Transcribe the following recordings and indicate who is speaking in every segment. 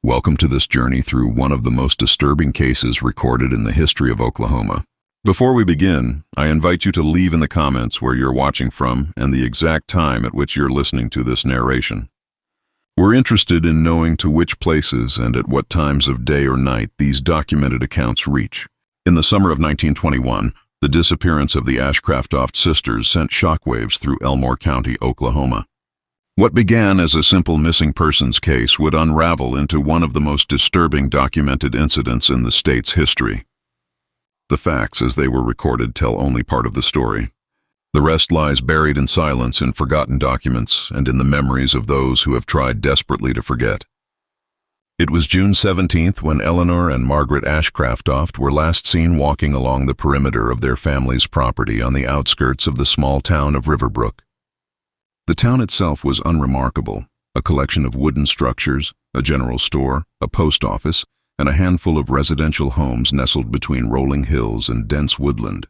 Speaker 1: Welcome to this journey through one of the most disturbing cases recorded in the history of Oklahoma. Before we begin, I invite you to leave in the comments where you're watching from and the exact time at which you're listening to this narration. We're interested in knowing to which places and at what times of day or night these documented accounts reach. In the summer of 1921, the disappearance of the Ashcraftoft sisters sent shockwaves through Elmore County, Oklahoma. What began as a simple missing persons case would unravel into one of the most disturbing documented incidents in the state's history. The facts, as they were recorded, tell only part of the story. The rest lies buried in silence in forgotten documents and in the memories of those who have tried desperately to forget. It was June 17th when Eleanor and Margaret Ashcraftoft were last seen walking along the perimeter of their family's property on the outskirts of the small town of Riverbrook. The town itself was unremarkable, a collection of wooden structures, a general store, a post office, and a handful of residential homes nestled between rolling hills and dense woodland.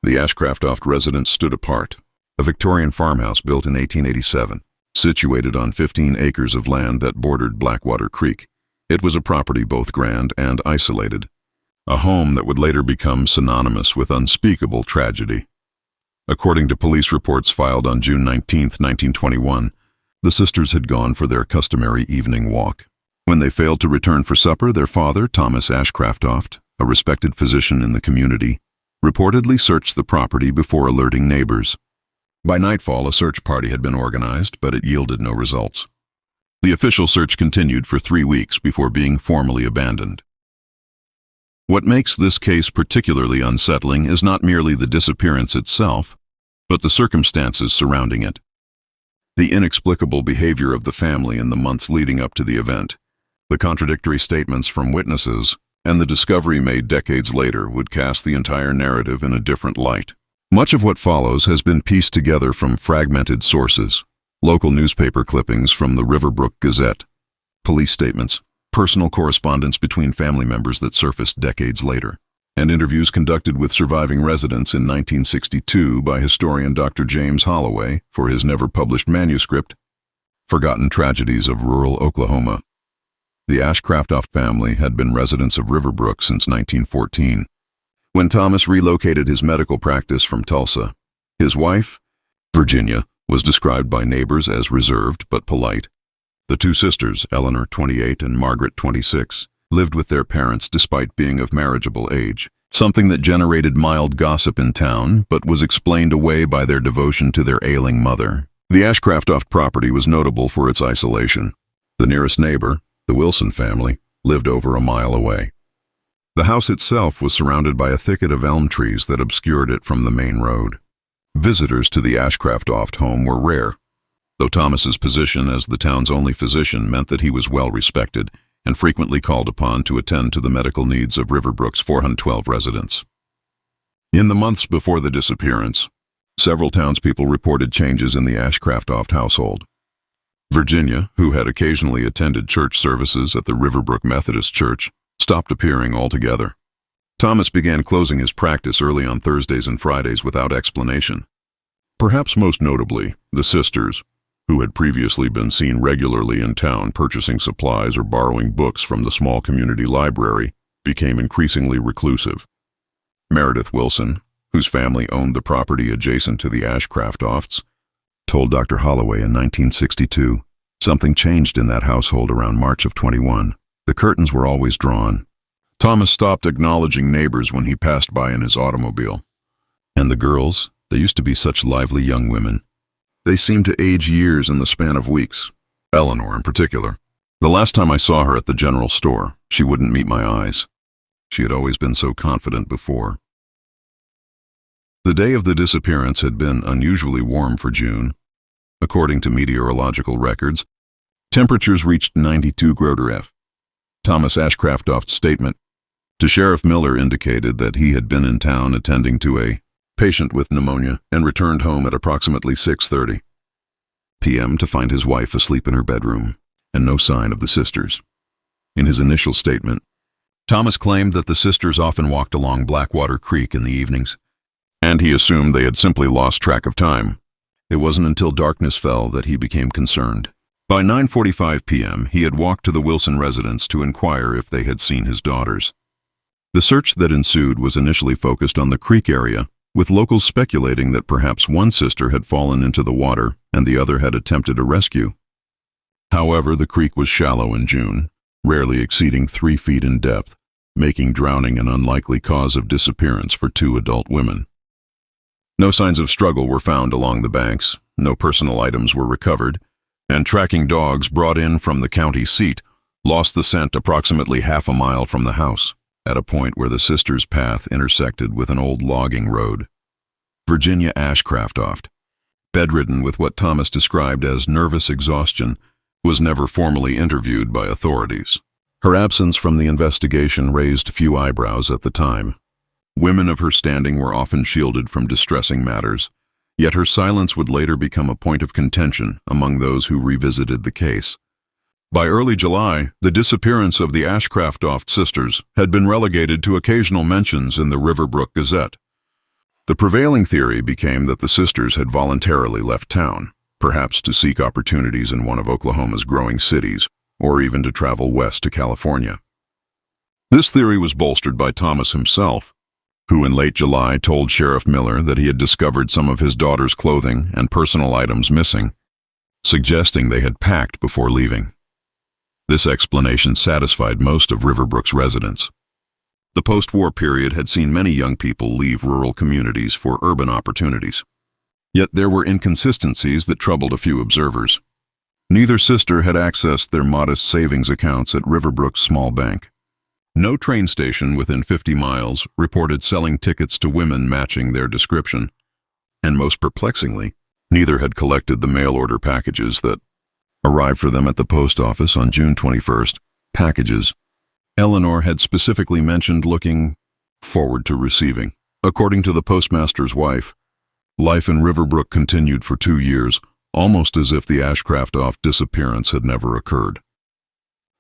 Speaker 1: The Ashcraftoft residence stood apart, a Victorian farmhouse built in 1887, situated on 15 acres of land that bordered Blackwater Creek. It was a property both grand and isolated, a home that would later become synonymous with unspeakable tragedy. According to police reports filed on June 19, 1921, the sisters had gone for their customary evening walk. When they failed to return for supper, their father, Thomas Ashcraftoft, a respected physician in the community, reportedly searched the property before alerting neighbors. By nightfall, a search party had been organized, but it yielded no results. The official search continued for 3 weeks before being formally abandoned. What makes this case particularly unsettling is not merely the disappearance itself, but the circumstances surrounding it. The inexplicable behavior of the family in the months leading up to the event, the contradictory statements from witnesses, and the discovery made decades later would cast the entire narrative in a different light. Much of what follows has been pieced together from fragmented sources: local newspaper clippings from the Riverbrook Gazette, police statements, personal correspondence between family members that surfaced decades later, and interviews conducted with surviving residents in 1962 by historian Dr. James Holloway for his never-published manuscript, Forgotten Tragedies of Rural Oklahoma. The Ashcraftoft family had been residents of Riverbrook since 1914. When Thomas relocated his medical practice from Tulsa, his wife, Virginia, was described by neighbors as reserved but polite. The two sisters, Eleanor, 28, and Margaret, 26, lived with their parents despite being of marriageable age, something that generated mild gossip in town but was explained away by their devotion to their ailing mother. The Ashcraftoft property was notable for its isolation. The nearest neighbor, the Wilson family, lived over a mile away. The house itself was surrounded by a thicket of elm trees that obscured it from the main road. Visitors to the Ashcraftoft home were rare, though Thomas's position as the town's only physician meant that he was well respected and frequently called upon to attend to the medical needs of Riverbrook's 412 residents. In the months before the disappearance, several townspeople reported changes in the Ashcraftoft household. Virginia, who had occasionally attended church services at the Riverbrook Methodist Church, stopped appearing altogether. Thomas began closing his practice early on Thursdays and Fridays without explanation. Perhaps most notably, the sisters, who had previously been seen regularly in town purchasing supplies or borrowing books from the small community library, became increasingly reclusive. Meredith Wilson, whose family owned the property adjacent to the Ashcraftofts, told Dr. Holloway in 1962, something changed in that household around March of 21. The curtains were always drawn. Thomas stopped acknowledging neighbors when he passed by in his automobile. And the girls, they used to be such lively young women. They seemed to age years in the span of weeks, Eleanor in particular. The last time I saw her at the general store, she wouldn't meet my eyes. She had always been so confident before. The day of the disappearance had been unusually warm for June. According to meteorological records, temperatures reached 92 F. Thomas Ashcraftoft's statement to Sheriff Miller indicated that he had been in town attending to a patient with pneumonia and returned home at approximately 6:30 p.m. to find his wife asleep in her bedroom and no sign of the sisters. In his initial statement, Thomas claimed that the sisters often walked along Blackwater Creek in the evenings, and he assumed they had simply lost track of time. It wasn't until darkness fell that he became concerned. By 9:45 p.m., he had walked to the Wilson residence to inquire if they had seen his daughters. The search that ensued was initially focused on the creek area, with locals speculating that perhaps one sister had fallen into the water and the other had attempted a rescue. However, the creek was shallow in June, rarely exceeding 3 feet in depth, making drowning an unlikely cause of disappearance for 2 adult women. No signs of struggle were found along the banks, no personal items were recovered, and tracking dogs brought in from the county seat lost the scent approximately half a mile from the house, at a point where the sisters' path intersected with an old logging road. Virginia Ashcraftoft, bedridden with what Thomas described as nervous exhaustion, was never formally interviewed by authorities. Her absence from the investigation raised few eyebrows at the time. Women of her standing were often shielded from distressing matters, yet her silence would later become a point of contention among those who revisited the case. By early July, the disappearance of the Ashcraftoft sisters had been relegated to occasional mentions in the Riverbrook Gazette. The prevailing theory became that the sisters had voluntarily left town, perhaps to seek opportunities in one of Oklahoma's growing cities, or even to travel west to California. This theory was bolstered by Thomas himself, who in late July told Sheriff Miller that he had discovered some of his daughter's clothing and personal items missing, suggesting they had packed before leaving. This explanation satisfied most of Riverbrook's residents. The post-war period had seen many young people leave rural communities for urban opportunities. Yet there were inconsistencies that troubled a few observers. Neither sister had accessed their modest savings accounts at Riverbrook's small bank. No train station within 50 miles reported selling tickets to women matching their description. And most perplexingly, neither had collected the mail-order packages that arrived for them at the post office on June 21st. Packages Eleanor had specifically mentioned looking forward to receiving. According to the postmaster's wife, life in Riverbrook continued for 2 years, almost as if the Ashcraftoft disappearance had never occurred.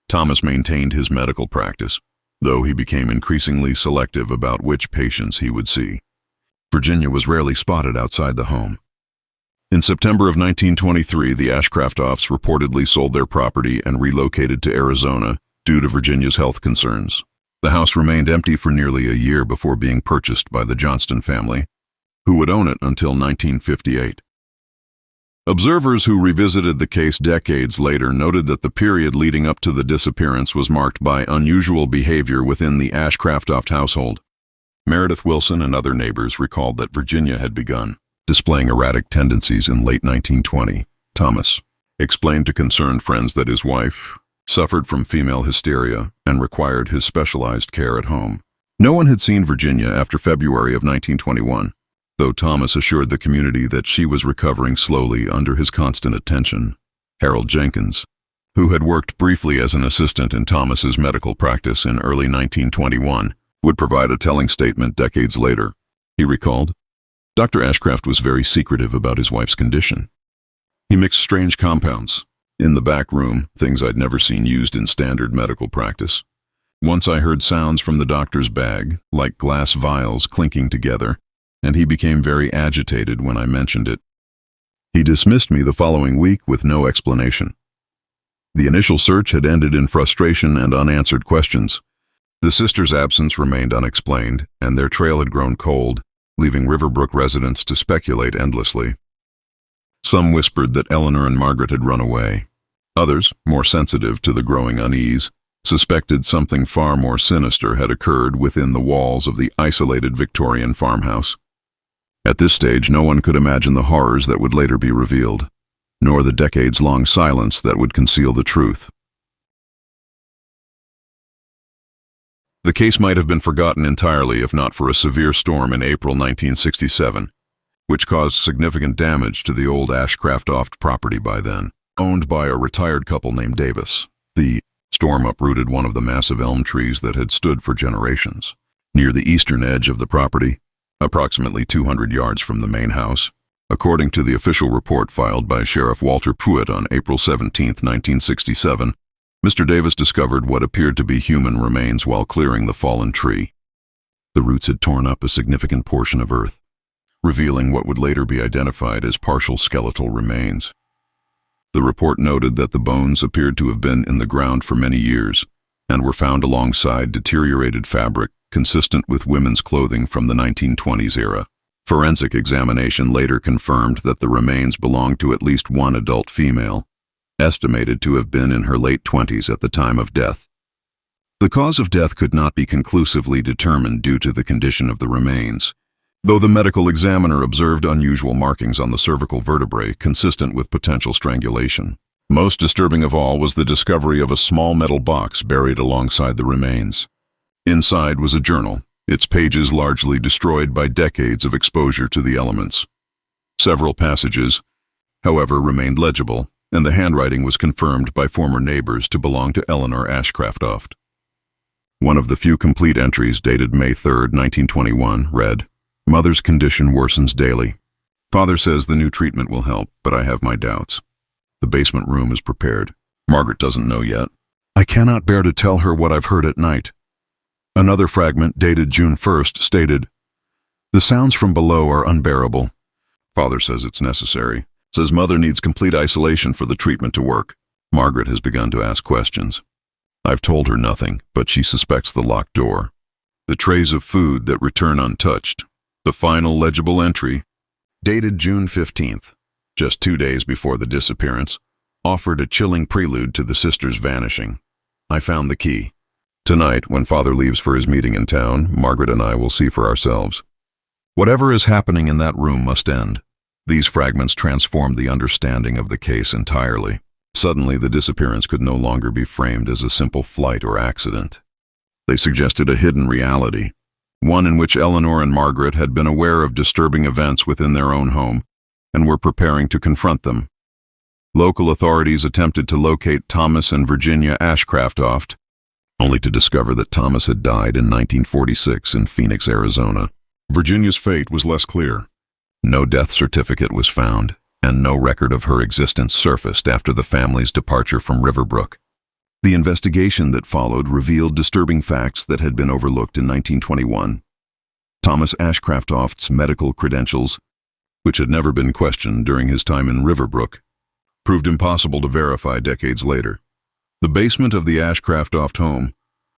Speaker 1: Thomas maintained his medical practice, though he became increasingly selective about which patients he would see. Virginia was rarely spotted outside the home. In September of 1923, the Ashcraftofts reportedly sold their property and relocated to Arizona due to Virginia's health concerns. The house remained empty for nearly a year before being purchased by the Johnston family, who would own it until 1958. Observers who revisited the case decades later noted that the period leading up to the disappearance was marked by unusual behavior within the Ashcraftoft household. Meredith Wilson and other neighbors recalled that Virginia had begun displaying erratic tendencies in late 1920. Thomas explained to concerned friends that his wife suffered from female hysteria and required his specialized care at home. No one had seen Virginia after February of 1921. Though Thomas assured the community that she was recovering slowly under his constant attention. Harold Jenkins, who had worked briefly as an assistant in Thomas's medical practice in early 1921, would provide a telling statement decades later. He recalled, "Dr. Ashcraft was very secretive about his wife's condition. He mixed strange compounds. In the back room, things I'd never seen used in standard medical practice. Once I heard sounds from the doctor's bag, like glass vials clinking together, and he became very agitated when I mentioned it. He dismissed me the following week with no explanation." The initial search had ended in frustration and unanswered questions. The sisters' absence remained unexplained, and their trail had grown cold, leaving Riverbrook residents to speculate endlessly. Some whispered that Eleanor and Margaret had run away. Others, more sensitive to the growing unease, suspected something far more sinister had occurred within the walls of the isolated Victorian farmhouse. At this stage, no one could imagine the horrors that would later be revealed, nor the decades-long silence that would conceal the truth. The case might have been forgotten entirely if not for a severe storm in April 1967, which caused significant damage to the old Ashcraftoft property by then, owned by a retired couple named Davis. The storm uprooted one of the massive elm trees that had stood for generations. Near the eastern edge of the property, approximately 200 yards from the main house, according to the official report filed by Sheriff Walter Pruitt on April 17, 1967, Mr. Davis discovered what appeared to be human remains while clearing the fallen tree. The roots had torn up a significant portion of earth, revealing what would later be identified as partial skeletal remains. The report noted that the bones appeared to have been in the ground for many years and were found alongside deteriorated fabric consistent with women's clothing from the 1920s era. Forensic examination later confirmed that the remains belonged to at least one adult female, estimated to have been in her late 20s at the time of death. The cause of death could not be conclusively determined due to the condition of the remains, though the medical examiner observed unusual markings on the cervical vertebrae consistent with potential strangulation. Most disturbing of all was the discovery of a small metal box buried alongside the remains. Inside was a journal, its pages largely destroyed by decades of exposure to the elements. Several passages, however, remained legible, and the handwriting was confirmed by former neighbors to belong to Eleanor Ashcraftoft. One of the few complete entries, dated May 3, 1921, read, "Mother's condition worsens daily. Father says the new treatment will help, but I have my doubts. The basement room is prepared. Margaret doesn't know yet. I cannot bear to tell her what I've heard at night." Another fragment, dated June 1st, stated, "The sounds from below are unbearable. Father says it's necessary. Says Mother needs complete isolation for the treatment to work. Margaret has begun to ask questions. I've told her nothing, but she suspects the locked door. The trays of food that return untouched." The final legible entry, dated June 15th, just 2 days before the disappearance, offered a chilling prelude to the sisters' vanishing. "I found the key. Tonight, when Father leaves for his meeting in town, Margaret and I will see for ourselves. Whatever is happening in that room must end." These fragments transformed the understanding of the case entirely. Suddenly, the disappearance could no longer be framed as a simple flight or accident. They suggested a hidden reality, one in which Eleanor and Margaret had been aware of disturbing events within their own home and were preparing to confront them. Local authorities attempted to locate Thomas and Virginia Ashcraftoft, only to discover that Thomas had died in 1946 in Phoenix, Arizona. Virginia's fate was less clear. No death certificate was found, and no record of her existence surfaced after the family's departure from Riverbrook. The investigation that followed revealed disturbing facts that had been overlooked in 1921. Thomas Ashcraftoft's medical credentials, which had never been questioned during his time in Riverbrook, proved impossible to verify decades later. The basement of the Ashcraftoft home,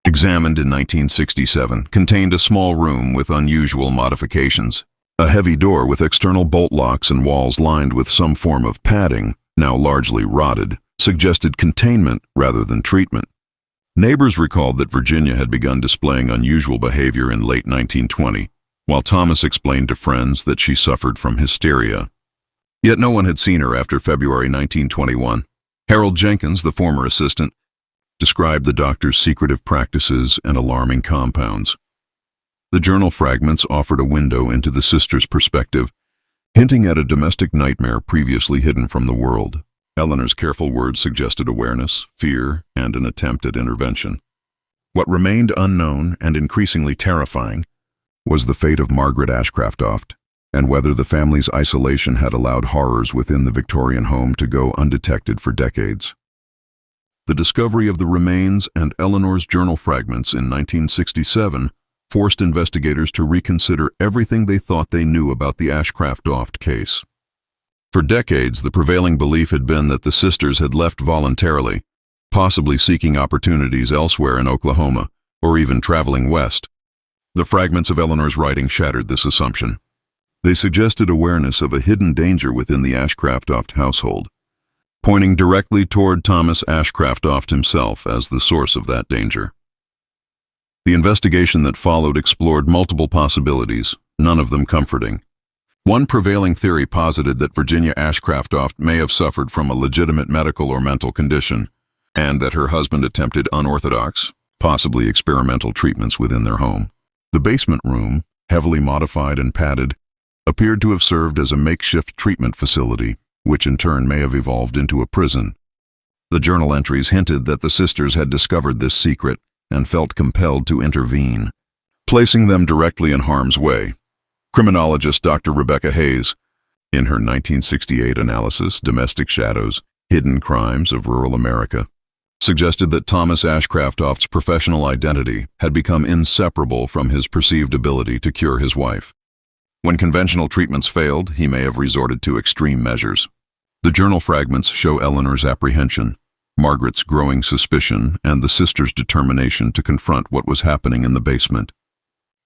Speaker 1: examined in 1967, contained a small room with unusual modifications. A heavy door with external bolt locks and walls lined with some form of padding, now largely rotted, suggested containment rather than treatment. Neighbors recalled that Virginia had begun displaying unusual behavior in late 1920, while Thomas explained to friends that she suffered from hysteria. Yet no one had seen her after February 1921. Harold Jenkins, the former assistant, described the doctor's secretive practices and alarming compounds. The journal fragments offered a window into the sisters' perspective, hinting at a domestic nightmare previously hidden from the world. Eleanor's careful words suggested awareness, fear, and an attempt at intervention. What remained unknown and increasingly terrifying was the fate of Margaret Ashcraftoft, and whether the family's isolation had allowed horrors within the Victorian home to go undetected for decades. The discovery of the remains and Eleanor's journal fragments in 1967 forced investigators to reconsider everything they thought they knew about the Ashcraftoft case. For decades, the prevailing belief had been that the sisters had left voluntarily, possibly seeking opportunities elsewhere in Oklahoma, or even traveling west. The fragments of Eleanor's writing shattered this assumption. They suggested awareness of a hidden danger within the Ashcraftoft household, pointing directly toward Thomas Ashcraftoft himself as the source of that danger. The investigation that followed explored multiple possibilities, none of them comforting. One prevailing theory posited that Virginia Ashcraftoft may have suffered from a legitimate medical or mental condition, and that her husband attempted unorthodox, possibly experimental treatments within their home. The basement room, heavily modified and padded, appeared to have served as a makeshift treatment facility, which in turn may have evolved into a prison. The journal entries hinted that the sisters had discovered this secret and felt compelled to intervene, placing them directly in harm's way. Criminologist Dr. Rebecca Hayes, in her 1968 analysis, Domestic Shadows, Hidden Crimes of Rural America, suggested that Thomas Ashcraftoft's professional identity had become inseparable from his perceived ability to cure his wife. When conventional treatments failed, he may have resorted to extreme measures. The journal fragments show Eleanor's apprehension, Margaret's growing suspicion, and the sisters' determination to confront what was happening in the basement.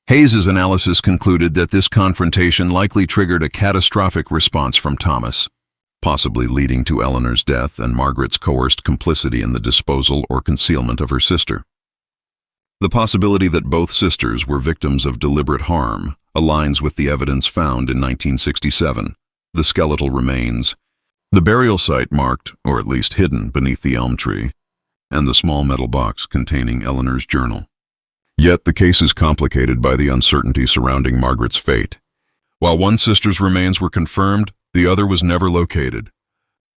Speaker 1: Hayes's analysis concluded that this confrontation likely triggered a catastrophic response from Thomas, possibly leading to Eleanor's death and Margaret's coerced complicity in the disposal or concealment of her sister. The possibility that both sisters were victims of deliberate harm aligns with the evidence found in 1967, the skeletal remains, the burial site marked, or at least hidden, beneath the elm tree, and the small metal box containing Eleanor's journal. Yet the case is complicated by the uncertainty surrounding Margaret's fate. While one sister's remains were confirmed, the other was never located.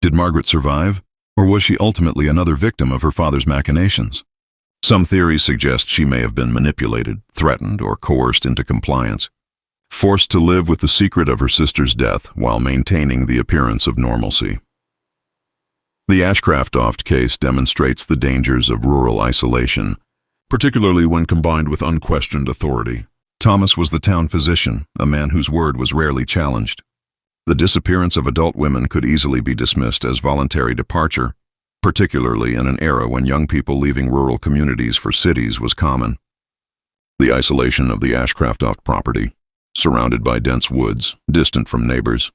Speaker 1: Did Margaret survive, or was she ultimately another victim of her father's machinations? Some theories suggest she may have been manipulated, threatened, or coerced into compliance, forced to live with the secret of her sister's death while maintaining the appearance of normalcy. The Ashcraftoft case demonstrates the dangers of rural isolation, particularly when combined with unquestioned authority. Thomas was the town physician, a man whose word was rarely challenged. The disappearance of adult women could easily be dismissed as voluntary departure, particularly in an era when young people leaving rural communities for cities was common. The isolation of the Ashcraftoft property, surrounded by dense woods, distant from neighbors,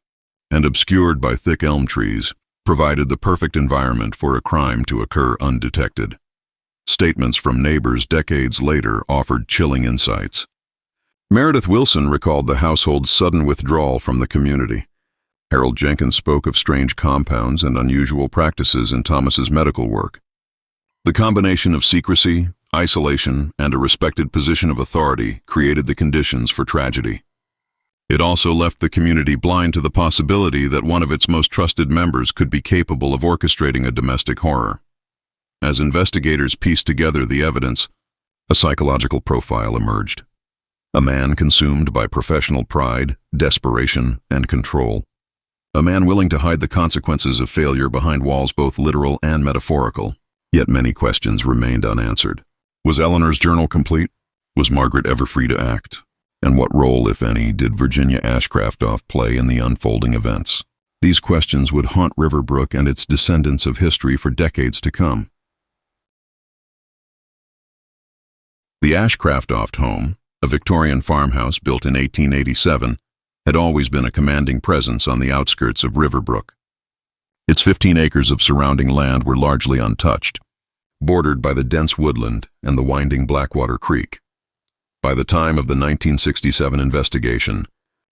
Speaker 1: and obscured by thick elm trees, provided the perfect environment for a crime to occur undetected. Statements from neighbors decades later offered chilling insights. Meredith Wilson recalled the household's sudden withdrawal from the community. Harold Jenkins spoke of strange compounds and unusual practices in Thomas's medical work. The combination of secrecy, isolation, and a respected position of authority created the conditions for tragedy. It also left the community blind to the possibility that one of its most trusted members could be capable of orchestrating a domestic horror. As investigators pieced together the evidence, a psychological profile emerged. A man consumed by professional pride, desperation, and control. A man willing to hide the consequences of failure behind walls both literal and metaphorical. Yet many questions remained unanswered. Was Eleanor's journal complete? Was Margaret ever free to act? And what role, if any, did Virginia Ashcraftoft play in the unfolding events? These questions would haunt Riverbrook and its descendants of history for decades to come. The Ashcraftoft home, a Victorian farmhouse built in 1887, had always been a commanding presence on the outskirts of Riverbrook. Its 15 acres of surrounding land were largely untouched, bordered by the dense woodland and the winding Blackwater Creek. By the time of the 1967 investigation,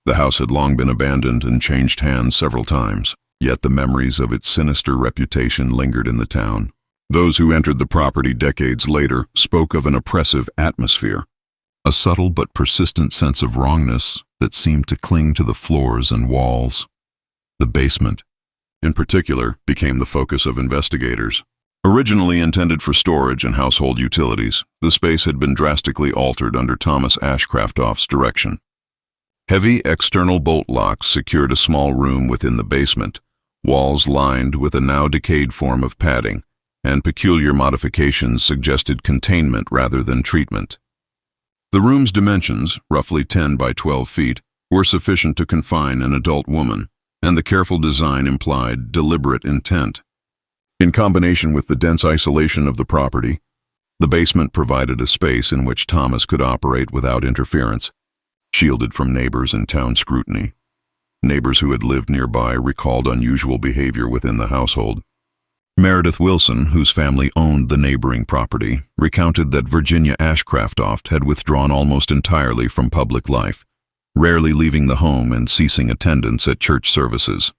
Speaker 1: the house had long been abandoned and changed hands several times, yet the memories of its sinister reputation lingered in the town. Those who entered the property decades later spoke of an oppressive atmosphere, a subtle but persistent sense of wrongness that seemed to cling to the floors and walls. The basement, in particular, became the focus of investigators. Originally intended for storage and household utilities, the space had been drastically altered under Thomas Ashcraftoft's direction. Heavy external bolt locks secured a small room within the basement, walls lined with a now decayed form of padding, and peculiar modifications suggested containment rather than treatment. The room's dimensions, roughly 10 by 12 feet, were sufficient to confine an adult woman, and the careful design implied deliberate intent. In combination with the dense isolation of the property, the basement provided a space in which Thomas could operate without interference, shielded from neighbors and town scrutiny. Neighbors who had lived nearby recalled unusual behavior within the household. Meredith Wilson, whose family owned the neighboring property, recounted that Virginia Ashcraftoft had withdrawn almost entirely from public life, rarely leaving the home and ceasing attendance at church services.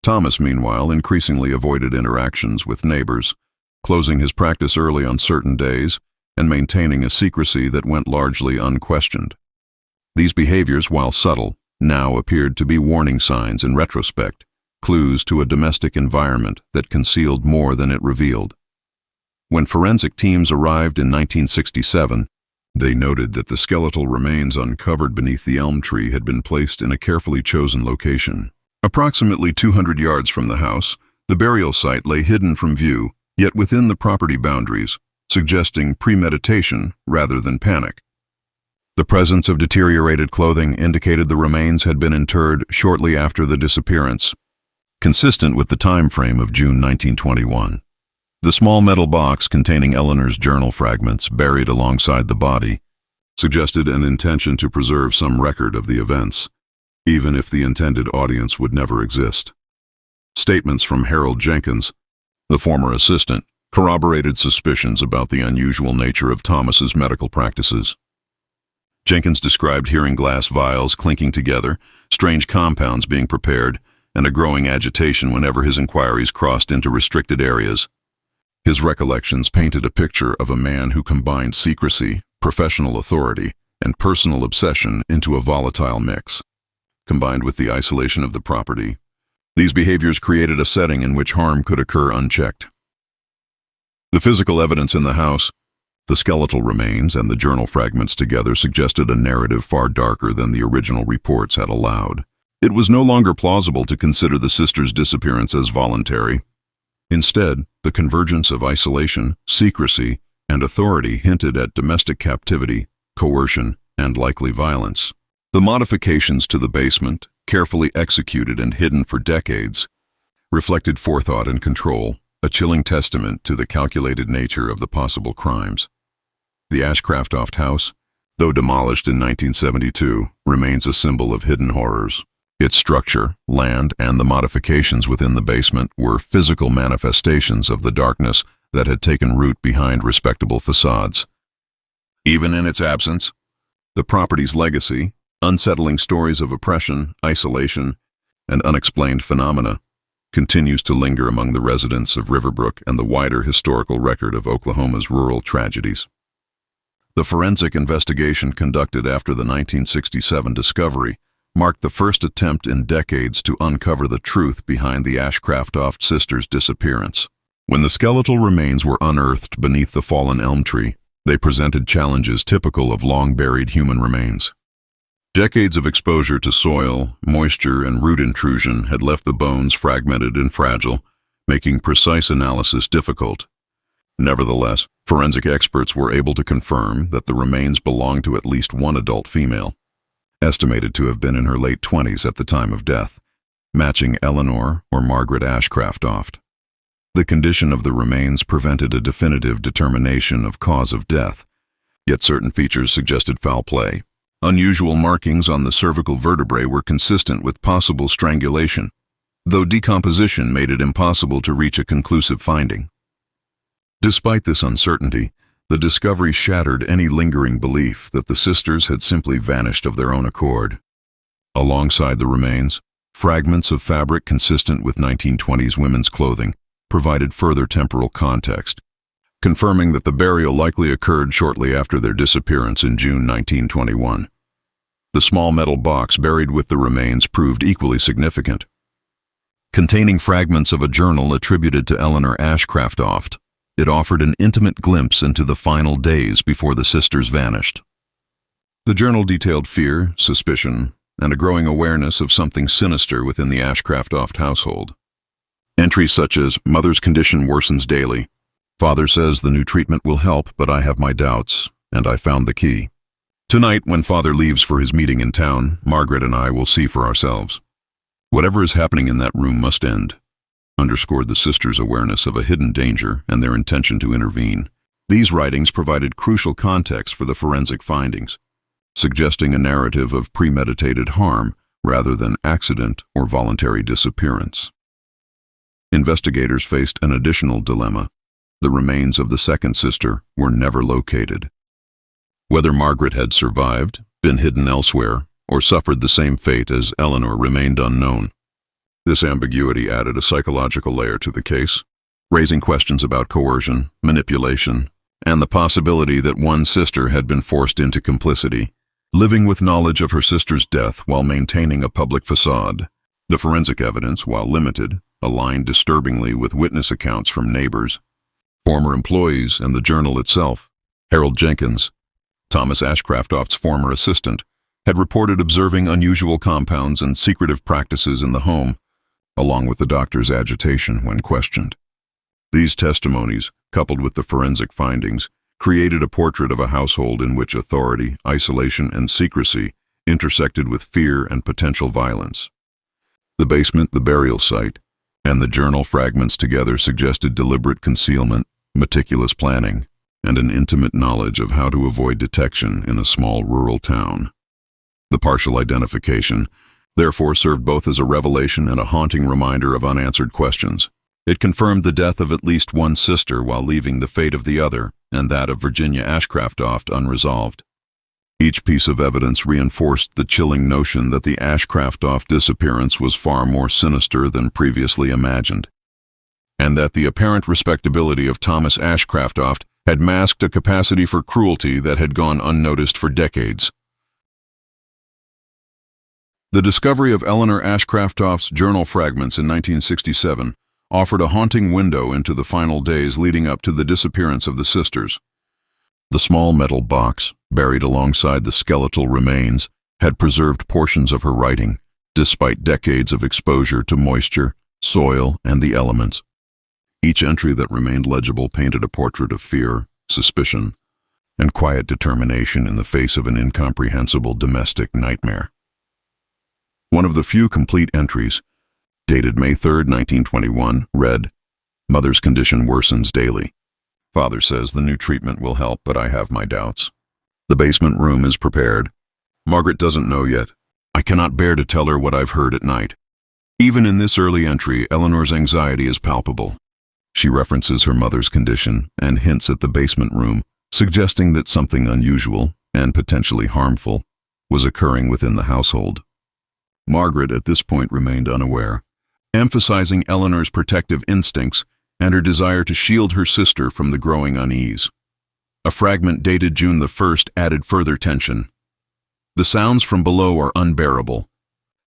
Speaker 1: Thomas, meanwhile, increasingly avoided interactions with neighbors, closing his practice early on certain days and maintaining a secrecy that went largely unquestioned. These behaviors, while subtle, now appeared to be warning signs in retrospect, clues to a domestic environment that concealed more than it revealed. When forensic teams arrived in 1967, they noted that the skeletal remains uncovered beneath the elm tree had been placed in a carefully chosen location. Approximately 200 yards from the house, the burial site lay hidden from view, yet within the property boundaries, suggesting premeditation rather than panic. The presence of deteriorated clothing indicated the remains had been interred shortly after the disappearance. consistent with the time frame of June 1921. The small metal box containing Eleanor's journal fragments buried alongside the body suggested an intention to preserve some record of the events, even if the intended audience would never exist. Statements from Harold Jenkins, the former assistant, corroborated suspicions about the unusual nature of Thomas's medical practices. Jenkins described hearing glass vials clinking together, strange compounds being prepared, and a growing agitation whenever his inquiries crossed into restricted areas. His recollections painted a picture of a man who combined secrecy, professional authority, and personal obsession into a volatile mix. Combined with the isolation of the property, these behaviors created a setting in which harm could occur unchecked. The physical evidence in the house, the skeletal remains and the journal fragments together suggested a narrative far darker than the original reports had allowed. It was no longer plausible to consider the sisters' disappearance as voluntary. Instead, the convergence of isolation, secrecy, and authority hinted at domestic captivity, coercion, and likely violence. The modifications to the basement, carefully executed and hidden for decades, reflected forethought and control, a chilling testament to the calculated nature of the possible crimes. The Ashcraftoft house, though demolished in 1972, remains a symbol of hidden horrors. Its structure, land, and the modifications within the basement were physical manifestations of the darkness that had taken root behind respectable facades. Even in its absence, the property's legacy, unsettling stories of oppression, isolation, and unexplained phenomena, continues to linger among the residents of Riverbrook and the wider historical record of Oklahoma's rural tragedies. The forensic investigation conducted after the 1967 discovery marked the first attempt in decades to uncover the truth behind the Ashcraftoft sisters' disappearance. When the skeletal remains were unearthed beneath the fallen elm tree, they presented challenges typical of long-buried human remains. Decades of exposure to soil, moisture, and root intrusion had left the bones fragmented and fragile, making precise analysis difficult. Nevertheless, forensic experts were able to confirm that the remains belonged to at least one adult female, estimated to have been in her late 20s at the time of death, matching Eleanor or Margaret Ashcraftoft. The condition of the remains prevented a definitive determination of cause of death, yet certain features suggested foul play. Unusual markings on the cervical vertebrae were consistent with possible strangulation, though decomposition made it impossible to reach a conclusive finding. Despite this uncertainty, the discovery shattered any lingering belief that the sisters had simply vanished of their own accord. Alongside the remains, fragments of fabric consistent with 1920s women's clothing provided further temporal context, confirming that the burial likely occurred shortly after their disappearance in June 1921. The small metal box buried with the remains proved equally significant. Containing fragments of a journal attributed to Eleanor Ashcraftoft, it offered an intimate glimpse into the final days before the sisters vanished. The journal detailed fear, suspicion, and a growing awareness of something sinister within the Ashcraftoft household. Entries such as, "Mother's condition worsens daily. Father says the new treatment will help, but I have my doubts, and I found the key. Tonight, when Father leaves for his meeting in town, Margaret and I will see for ourselves. Whatever is happening in that room must end," underscored the sisters' awareness of a hidden danger and their intention to intervene. These writings provided crucial context for the forensic findings, suggesting a narrative of premeditated harm rather than accident or voluntary disappearance. Investigators faced an additional dilemma. The remains of the second sister were never located. Whether Margaret had survived, been hidden elsewhere, or suffered the same fate as Eleanor remained unknown. This ambiguity added a psychological layer to the case, raising questions about coercion, manipulation, and the possibility that one sister had been forced into complicity, living with knowledge of her sister's death while maintaining a public facade. The forensic evidence, while limited, aligned disturbingly with witness accounts from neighbors, former employees, and the journal itself. Harold Jenkins, Thomas Ashcraftoft's former assistant, had reported observing unusual compounds and secretive practices in the home, along with the doctor's agitation when questioned. These testimonies, coupled with the forensic findings, created a portrait of a household in which authority, isolation, and secrecy intersected with fear and potential violence. The basement, the burial site, and the journal fragments together suggested deliberate concealment, meticulous planning, and an intimate knowledge of how to avoid detection in a small rural town. The partial identification, therefore, served both as a revelation and a haunting reminder of unanswered questions. It confirmed the death of at least one sister while leaving the fate of the other, and that of Virginia Ashcraftoft, unresolved. Each piece of evidence reinforced the chilling notion that the Ashcraftoft disappearance was far more sinister than previously imagined, and that the apparent respectability of Thomas Ashcraftoft had masked a capacity for cruelty that had gone unnoticed for decades. The discovery of Eleanor Ashcraftoft's journal fragments in 1967 offered a haunting window into the final days leading up to the disappearance of the sisters. The small metal box, buried alongside the skeletal remains, had preserved portions of her writing, despite decades of exposure to moisture, soil, and the elements. Each entry that remained legible painted a portrait of fear, suspicion, and quiet determination in the face of an incomprehensible domestic nightmare. One of the few complete entries, dated May 3, 1921, read, "Mother's condition worsens daily. Father says the new treatment will help, but I have my doubts. The basement room is prepared. Margaret doesn't know yet. I cannot bear to tell her what I've heard at night." Even in this early entry, Eleanor's anxiety is palpable. She references her mother's condition and hints at the basement room, suggesting that something unusual, and potentially harmful, was occurring within the household. Margaret at this point remained unaware, emphasizing Eleanor's protective instincts and her desire to shield her sister from the growing unease. A fragment dated June the 1st added further tension. "The sounds from below are unbearable.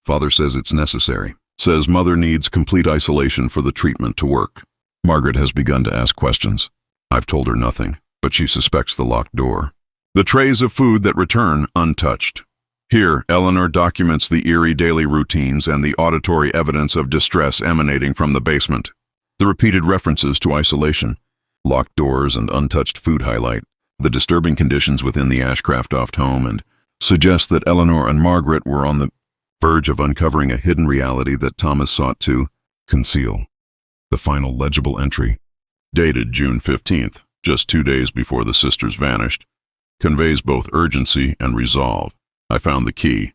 Speaker 1: Father says it's necessary. Says mother needs complete isolation for the treatment to work." Margaret has begun to ask questions. I've told her nothing, but she suspects the locked door. The trays of food that return untouched. Here, Eleanor documents the eerie daily routines and the auditory evidence of distress emanating from the basement. The repeated references to isolation, locked doors, and untouched food highlight the disturbing conditions within the Ashcraftoft home and suggest that Eleanor and Margaret were on the verge of uncovering a hidden reality that Thomas sought to conceal. The final legible entry, dated June 15th, just 2 days before the sisters vanished, conveys both urgency and resolve. I found the key.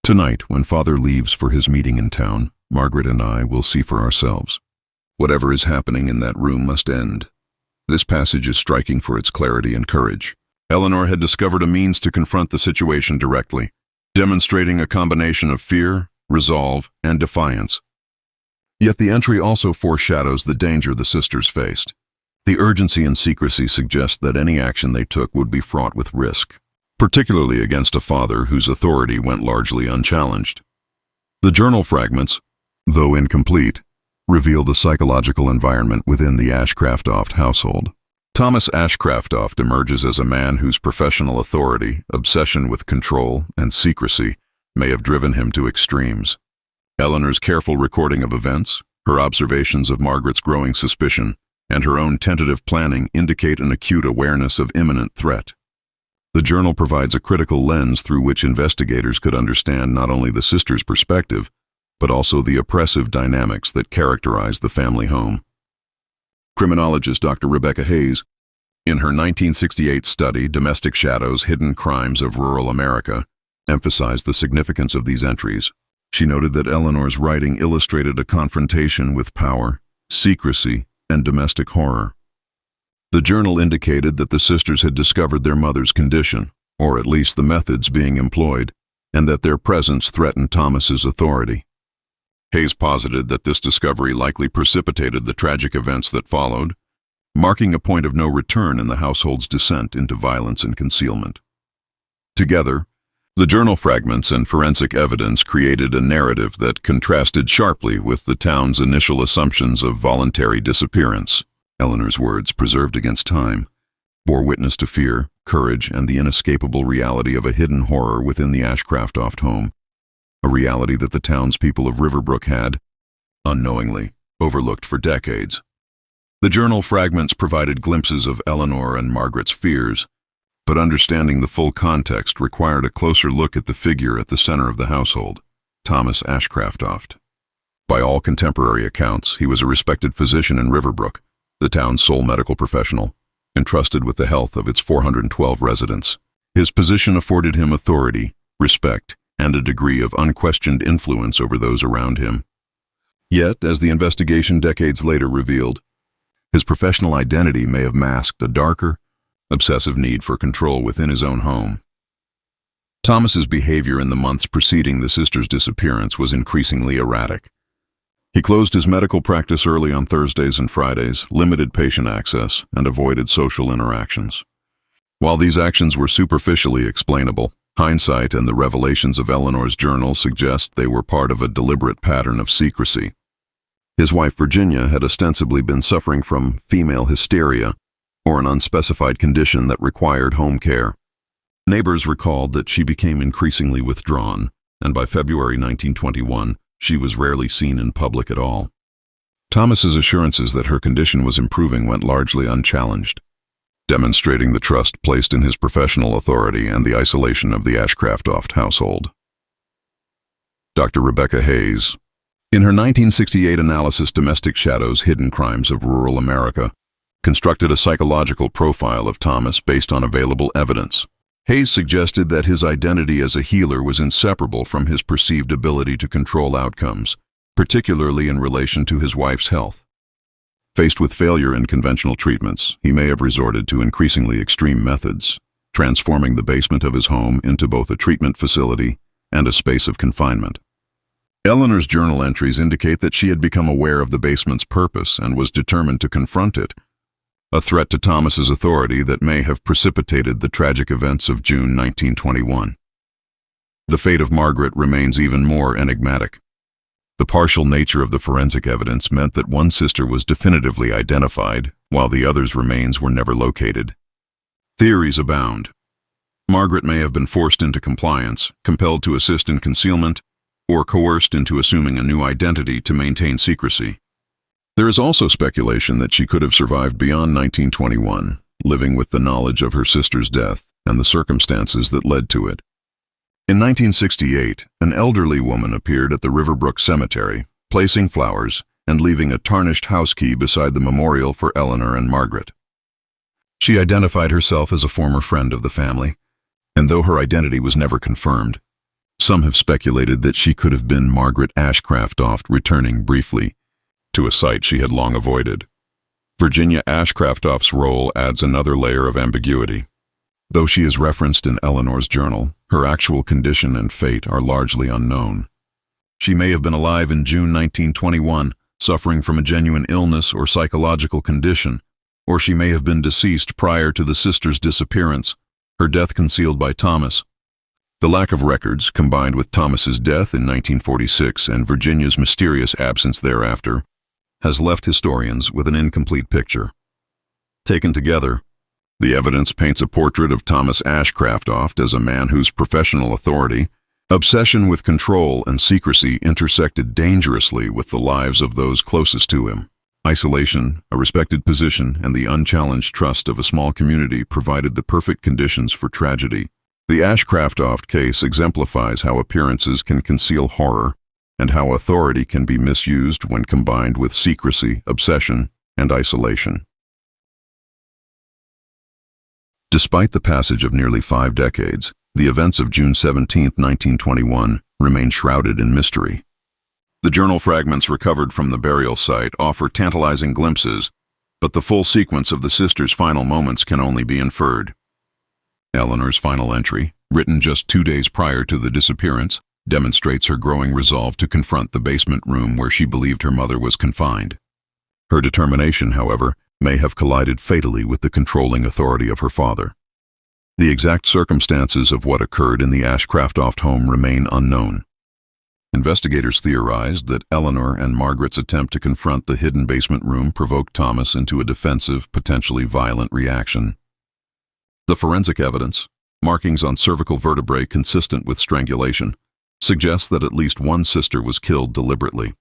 Speaker 1: Tonight, when Father leaves for his meeting in town, Margaret and I will see for ourselves. Whatever is happening in that room must end. This passage is striking for its clarity and courage. Eleanor had discovered a means to confront the situation directly, demonstrating a combination of fear, resolve, and defiance. Yet the entry also foreshadows the danger the sisters faced. The urgency and secrecy suggest that any action they took would be fraught with risk, particularly against a father whose authority went largely unchallenged. The journal fragments, though incomplete, reveal the psychological environment within the Ashcraftoft household. Thomas Ashcraftoft emerges as a man whose professional authority, obsession with control, and secrecy may have driven him to extremes. Eleanor's careful recording of events, her observations of Margaret's growing suspicion, and her own tentative planning indicate an acute awareness of imminent threat. The journal provides a critical lens through which investigators could understand not only the sisters' perspective, but also the oppressive dynamics that characterize the family home. Criminologist Dr. Rebecca Hayes, in her 1968 study, Domestic Shadows: Hidden Crimes of Rural America, emphasized the significance of these entries. She noted that Eleanor's writing illustrated a confrontation with power, secrecy, and domestic horror. The journal indicated that the sisters had discovered their mother's condition, or at least the methods being employed, and that their presence threatened Thomas's authority. Hayes posited that this discovery likely precipitated the tragic events that followed, marking a point of no return in the household's descent into violence and concealment. Together, the journal fragments and forensic evidence created a narrative that contrasted sharply with the town's initial assumptions of voluntary disappearance. Eleanor's words, preserved against time, bore witness to fear, courage, and the inescapable reality of a hidden horror within the Ashcraftoft home, a reality that the townspeople of Riverbrook had, unknowingly, overlooked for decades. The journal fragments provided glimpses of Eleanor and Margaret's fears, but understanding the full context required a closer look at the figure at the center of the household, Thomas Ashcraftoft. By all contemporary accounts, he was a respected physician in Riverbrook, the town's sole medical professional, entrusted with the health of its 412 residents. His position afforded him authority, respect, and a degree of unquestioned influence over those around him. Yet, as the investigation decades later revealed, his professional identity may have masked a darker, obsessive need for control within his own home. Thomas's behavior in the months preceding the sisters' disappearance was increasingly erratic. He closed his medical practice early on Thursdays and Fridays, limited patient access, and avoided social interactions. While these actions were superficially explainable, hindsight and the revelations of Eleanor's journal suggest they were part of a deliberate pattern of secrecy. His wife Virginia had ostensibly been suffering from female hysteria, or an unspecified condition that required home care. Neighbors recalled that she became increasingly withdrawn, and by February 1921, she was rarely seen in public at all. Thomas's assurances that her condition was improving went largely unchallenged, demonstrating the trust placed in his professional authority and the isolation of the Ashcraftoft household. Dr. Rebecca Hayes, in her 1968 analysis Domestic Shadows: Hidden Crimes of Rural America, constructed a psychological profile of Thomas based on available evidence. Hayes suggested that his identity as a healer was inseparable from his perceived ability to control outcomes, particularly in relation to his wife's health. Faced with failure in conventional treatments, he may have resorted to increasingly extreme methods, transforming the basement of his home into both a treatment facility and a space of confinement. Eleanor's journal entries indicate that she had become aware of the basement's purpose and was determined to confront it, a threat to Thomas's authority that may have precipitated the tragic events of June 1921. The fate of Margaret remains even more enigmatic. The partial nature of the forensic evidence meant that one sister was definitively identified, while the other's remains were never located. Theories abound. Margaret may have been forced into compliance, compelled to assist in concealment, or coerced into assuming a new identity to maintain secrecy. There is also speculation that she could have survived beyond 1921, living with the knowledge of her sister's death and the circumstances that led to it. In 1968, an elderly woman appeared at the Riverbrook Cemetery, placing flowers and leaving a tarnished house key beside the memorial for Eleanor and Margaret. She identified herself as a former friend of the family, and though her identity was never confirmed, some have speculated that she could have been Margaret Ashcraftoft returning briefly to a site she had long avoided. Virginia Ashcraftoft's role adds another layer of ambiguity. Though she is referenced in Eleanor's journal, her actual condition and fate are largely unknown. She may have been alive in June 1921, suffering from a genuine illness or psychological condition, or she may have been deceased prior to the sisters' disappearance, her death concealed by Thomas. The lack of records, combined with Thomas's death in 1946 and Virginia's mysterious absence thereafter, has left historians with an incomplete picture. Taken together, the evidence paints a portrait of Thomas Ashcraftoft as a man whose professional authority, obsession with control, and secrecy intersected dangerously with the lives of those closest to him. Isolation, a respected position, and the unchallenged trust of a small community provided the perfect conditions for tragedy. The Ashcraftoft case exemplifies how appearances can conceal horror, and how authority can be misused when combined with secrecy, obsession, and isolation. Despite the passage of nearly 5 decades, the events of June 17, 1921, remain shrouded in mystery. The journal fragments recovered from the burial site offer tantalizing glimpses, but the full sequence of the sisters' final moments can only be inferred. Eleanor's final entry, written just 2 days prior to the disappearance, demonstrates her growing resolve to confront the basement room where she believed her mother was confined. Her determination, however, may have collided fatally with the controlling authority of her father. The exact circumstances of what occurred in the Ashcraftoft home remain unknown. Investigators theorized that Eleanor and Margaret's attempt to confront the hidden basement room provoked Thomas into a defensive, potentially violent reaction. The forensic evidence, markings on cervical vertebrae consistent with strangulation, suggests that at least one sister was killed deliberately.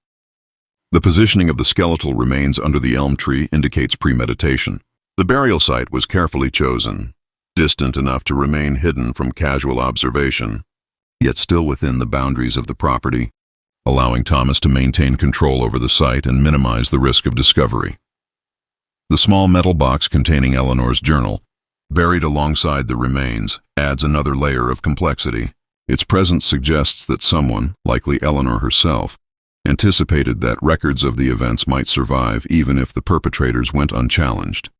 Speaker 1: The positioning of the skeletal remains under the elm tree indicates premeditation. The burial site was carefully chosen, distant enough to remain hidden from casual observation, yet still within the boundaries of the property. allowing Thomas to maintain control over the site and minimize the risk of discovery. The small metal box containing Eleanor's journal, buried alongside the remains, adds another layer of complexity. Its presence suggests that someone, likely Eleanor herself, anticipated that records of the events might survive even if the perpetrators went unchallenged.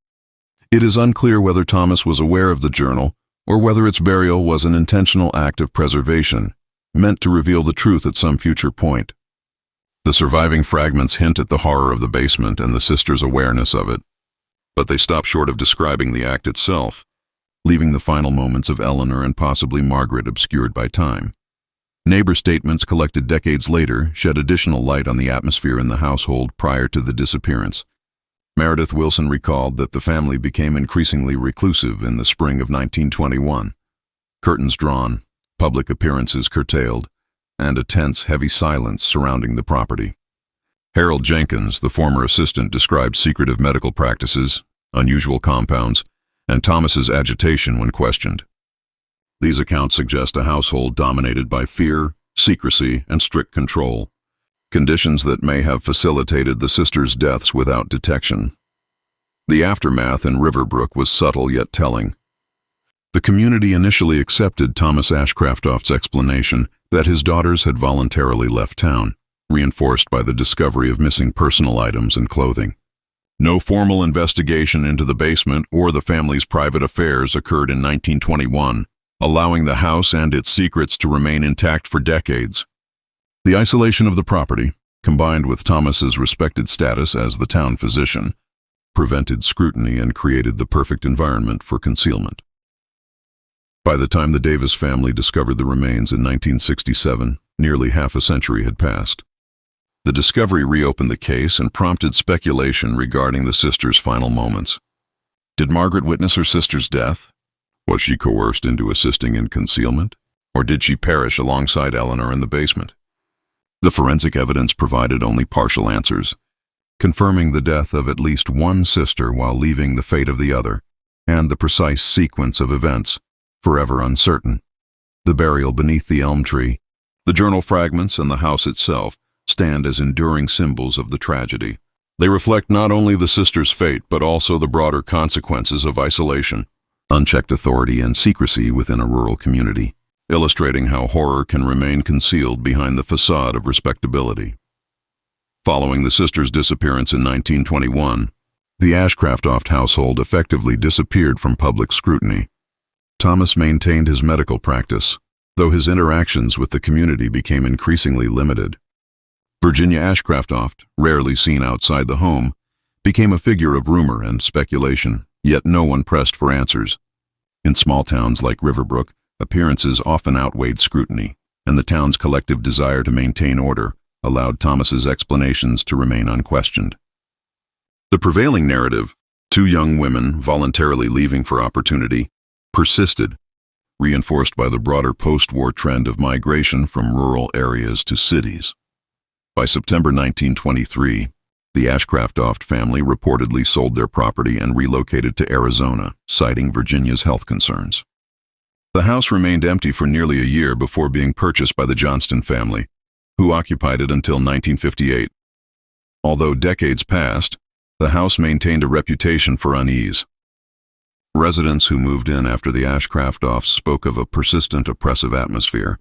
Speaker 1: It is unclear whether Thomas was aware of the journal or whether its burial was an intentional act of preservation, meant to reveal the truth at some future point. The surviving fragments hint at the horror of the basement and the sisters' awareness of it, but they stop short of describing the act itself, leaving the final moments of Eleanor and possibly Margaret obscured by time. Neighbor statements collected decades later shed additional light on the atmosphere in the household prior to the disappearance. Meredith Wilson recalled that the family became increasingly reclusive in the spring of 1921. Curtains drawn, public appearances curtailed, and a tense, heavy silence surrounding the property. Harold Jenkins, the former assistant, described secretive medical practices, unusual compounds, and Thomas's agitation when questioned. These accounts suggest a household dominated by fear, secrecy, and strict control, conditions that may have facilitated the sisters' deaths without detection. The aftermath in Riverbrook was subtle yet telling. The community initially accepted Thomas Ashcraftoft's explanation that his daughters had voluntarily left town, reinforced by the discovery of missing personal items and clothing. No formal investigation into the basement or the family's private affairs occurred in 1921, allowing the house and its secrets to remain intact for decades. The isolation of the property, combined with Thomas's respected status as the town physician, prevented scrutiny and created the perfect environment for concealment. By the time the Davis family discovered the remains in 1967, nearly half a century had passed. The discovery reopened the case and prompted speculation regarding the sisters' final moments. Did Margaret witness her sister's death? Was she coerced into assisting in concealment? Or did she perish alongside Eleanor in the basement? The forensic evidence provided only partial answers, confirming the death of at least one sister while leaving the fate of the other, and the precise sequence of events, forever uncertain. The burial beneath the elm tree, the journal fragments, and the house itself stand as enduring symbols of the tragedy. They reflect not only the sisters' fate, but also the broader consequences of isolation, unchecked authority, and secrecy within a rural community, illustrating how horror can remain concealed behind the facade of respectability. Following the sisters' disappearance in 1921, the Ashcraftoft household effectively disappeared from public scrutiny. Thomas maintained his medical practice, though his interactions with the community became increasingly limited. Virginia Ashcraftoft, rarely seen outside the home, became a figure of rumor and speculation, yet no one pressed for answers. In small towns like Riverbrook, appearances often outweighed scrutiny, and the town's collective desire to maintain order allowed Thomas's explanations to remain unquestioned. The prevailing narrative, two young women voluntarily leaving for opportunity, persisted, reinforced by the broader post-war trend of migration from rural areas to cities. By September 1923, the Ashcraftoft family reportedly sold their property and relocated to Arizona, citing Virginia's health concerns. The house remained empty for nearly a year before being purchased by the Johnston family, who occupied it until 1958. Although decades passed, the house maintained a reputation for unease. Residents who moved in after the Ashcraftofts spoke of a persistent oppressive atmosphere,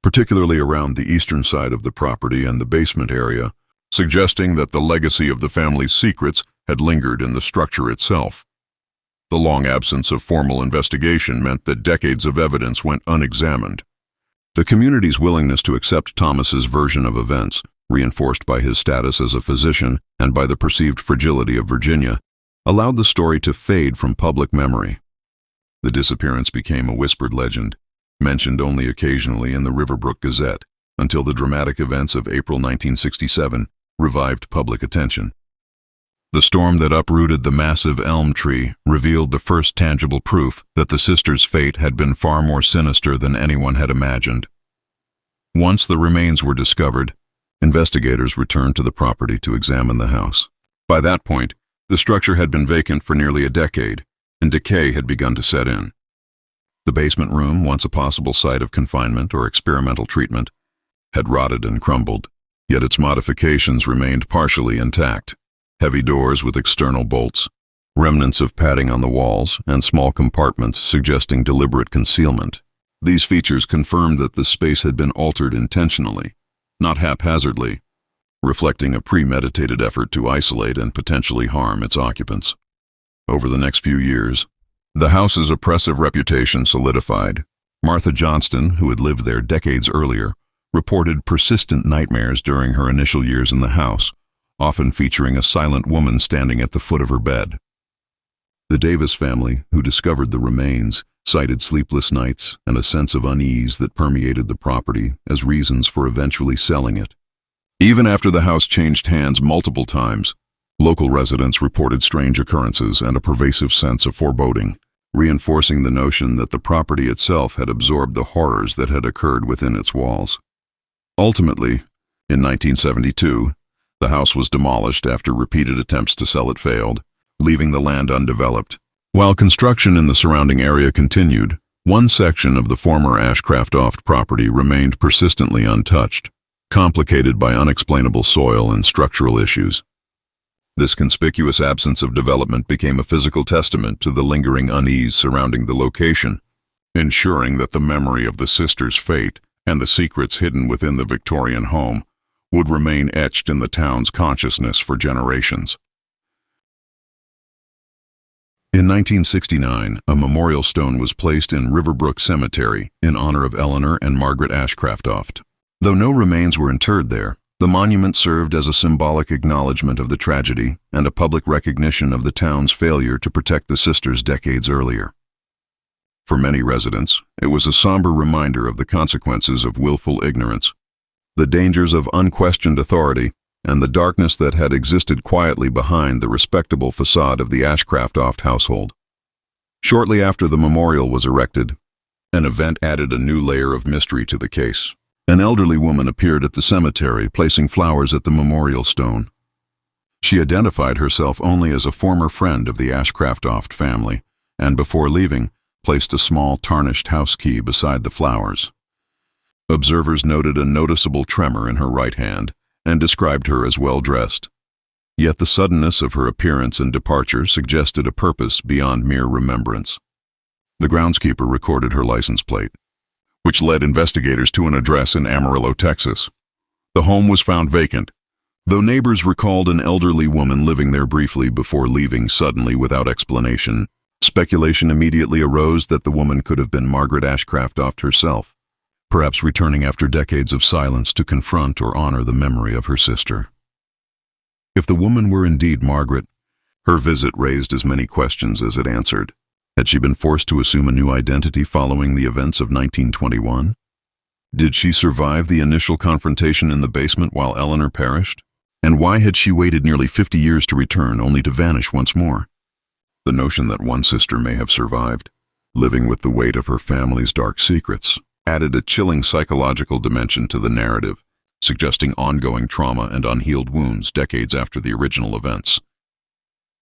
Speaker 1: particularly around the eastern side of the property and the basement area, suggesting that the legacy of the family's secrets had lingered in the structure itself. The long absence of formal investigation meant that decades of evidence went unexamined. The community's willingness to accept Thomas's version of events, reinforced by his status as a physician and by the perceived fragility of Virginia, allowed the story to fade from public memory. The disappearance became a whispered legend, mentioned only occasionally in the Riverbrook Gazette, until the dramatic events of April 1967 revived public attention. The storm that uprooted the massive elm tree revealed the first tangible proof that the sisters' fate had been far more sinister than anyone had imagined. Once the remains were discovered, investigators returned to the property to examine the house. By that point, the structure had been vacant for nearly a decade, and decay had begun to set in. The basement room, once a possible site of confinement or experimental treatment, had rotted and crumbled, yet its modifications remained partially intact. Heavy doors with external bolts, remnants of padding on the walls, and small compartments suggesting deliberate concealment. These features confirmed that the space had been altered intentionally, not haphazardly, reflecting a premeditated effort to isolate and potentially harm its occupants. Over the next few years, the house's oppressive reputation solidified. Martha Johnston, who had lived there decades earlier, reported persistent nightmares during her initial years in the house, often featuring a silent woman standing at the foot of her bed. The Davis family, who discovered the remains, cited sleepless nights and a sense of unease that permeated the property as reasons for eventually selling it. Even after the house changed hands multiple times, local residents reported strange occurrences and a pervasive sense of foreboding, reinforcing the notion that the property itself had absorbed the horrors that had occurred within its walls. Ultimately, in 1972, the house was demolished after repeated attempts to sell it failed, leaving the land undeveloped. While construction in the surrounding area continued, one section of the former Ashcraftoft property remained persistently untouched, complicated by unexplainable soil and structural issues. This conspicuous absence of development became a physical testament to the lingering unease surrounding the location, ensuring that the memory of the sisters' fate and the secrets hidden within the Victorian home would remain etched in the town's consciousness for generations. In 1969, a memorial stone was placed in Riverbrook Cemetery in honor of Eleanor and Margaret Ashcraftoft. Though no remains were interred there, the monument served as a symbolic acknowledgement of the tragedy and a public recognition of the town's failure to protect the sisters decades earlier. For many residents, it was a somber reminder of the consequences of willful ignorance, the dangers of unquestioned authority, and the darkness that had existed quietly behind the respectable facade of the Ashcraftoft household. Shortly after the memorial was erected, an event added a new layer of mystery to the case. An elderly woman appeared at the cemetery, placing flowers at the memorial stone. She identified herself only as a former friend of the Ashcraftoft family, and before leaving, placed a small tarnished house key beside the flowers. Observers noted a noticeable tremor in her right hand and described her as well-dressed. Yet the suddenness of her appearance and departure suggested a purpose beyond mere remembrance. The groundskeeper recorded her license plate, which led investigators to an address in Amarillo, Texas. The home was found vacant, though neighbors recalled an elderly woman living there briefly before leaving suddenly without explanation. Speculation immediately arose that the woman could have been Margaret Ashcraftoft herself, perhaps returning after decades of silence to confront or honor the memory of her sister. If the woman were indeed Margaret, her visit raised as many questions as it answered. Had she been forced to assume a new identity following the events of 1921? Did she survive the initial confrontation in the basement while Eleanor perished? And why had she waited nearly 50 years to return, only to vanish once more? The notion that one sister may have survived, living with the weight of her family's dark secrets, added a chilling psychological dimension to the narrative, suggesting ongoing trauma and unhealed wounds decades after the original events.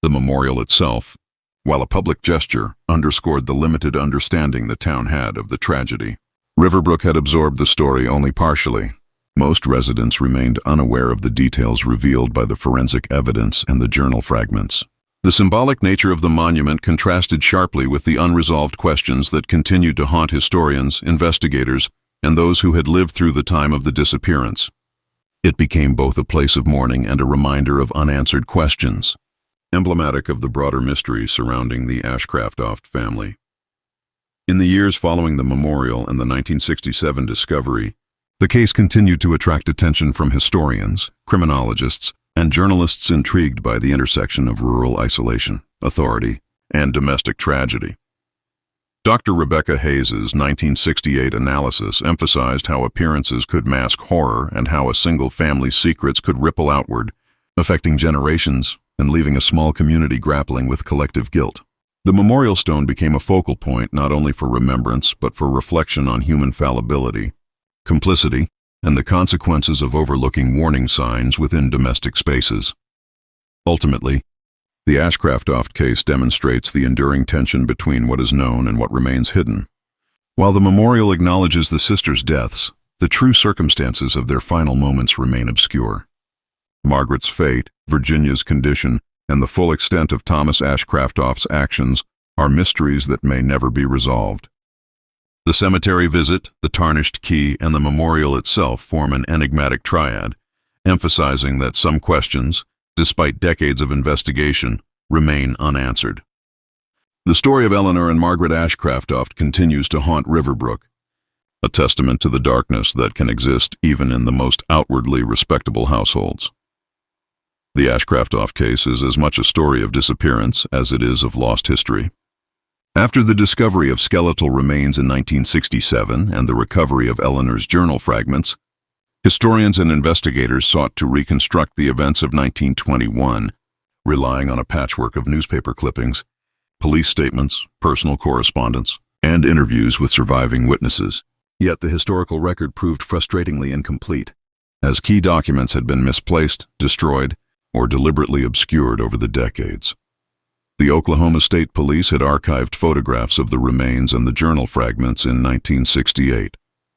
Speaker 1: The memorial itself, while a public gesture, underscored the limited understanding the town had of the tragedy. Riverbrook had absorbed the story only partially. Most residents remained unaware of the details revealed by the forensic evidence and the journal fragments. The symbolic nature of the monument contrasted sharply with the unresolved questions that continued to haunt historians, investigators, and those who had lived through the time of the disappearance. It became both a place of mourning and a reminder of unanswered questions, emblematic of the broader mystery surrounding the Ashcraftoft family. In the years following the memorial and the 1967 discovery, the case continued to attract attention from historians, criminologists, and journalists intrigued by the intersection of rural isolation, authority, and domestic tragedy. Dr. Rebecca Hayes's 1968 analysis emphasized how appearances could mask horror and how a single family's secrets could ripple outward, affecting generations and leaving a small community grappling with collective guilt. The memorial stone became a focal point not only for remembrance but for reflection on human fallibility, complicity, and the consequences of overlooking warning signs within domestic spaces. Ultimately, the Ashcraftoft case demonstrates the enduring tension between what is known and what remains hidden. While the memorial acknowledges the sisters' deaths, the true circumstances of their final moments remain obscure. Margaret's fate, Virginia's condition, and the full extent of Thomas Ashcraftoft's actions are mysteries that may never be resolved. The cemetery visit, the tarnished key, and the memorial itself form an enigmatic triad, emphasizing that some questions, despite decades of investigation, remain unanswered. The story of Eleanor and Margaret Ashcraftoft continues to haunt Riverbrook, a testament to the darkness that can exist even in the most outwardly respectable households. The Ashcraftoft case is as much a story of disappearance as it is of lost history. After the discovery of skeletal remains in 1967 and the recovery of Eleanor's journal fragments, historians and investigators sought to reconstruct the events of 1921, relying on a patchwork of newspaper clippings, police statements, personal correspondence, and interviews with surviving witnesses. Yet the historical record proved frustratingly incomplete, as key documents had been misplaced, destroyed, or deliberately obscured over the decades. The Oklahoma State Police had archived photographs of the remains and the journal fragments in 1968.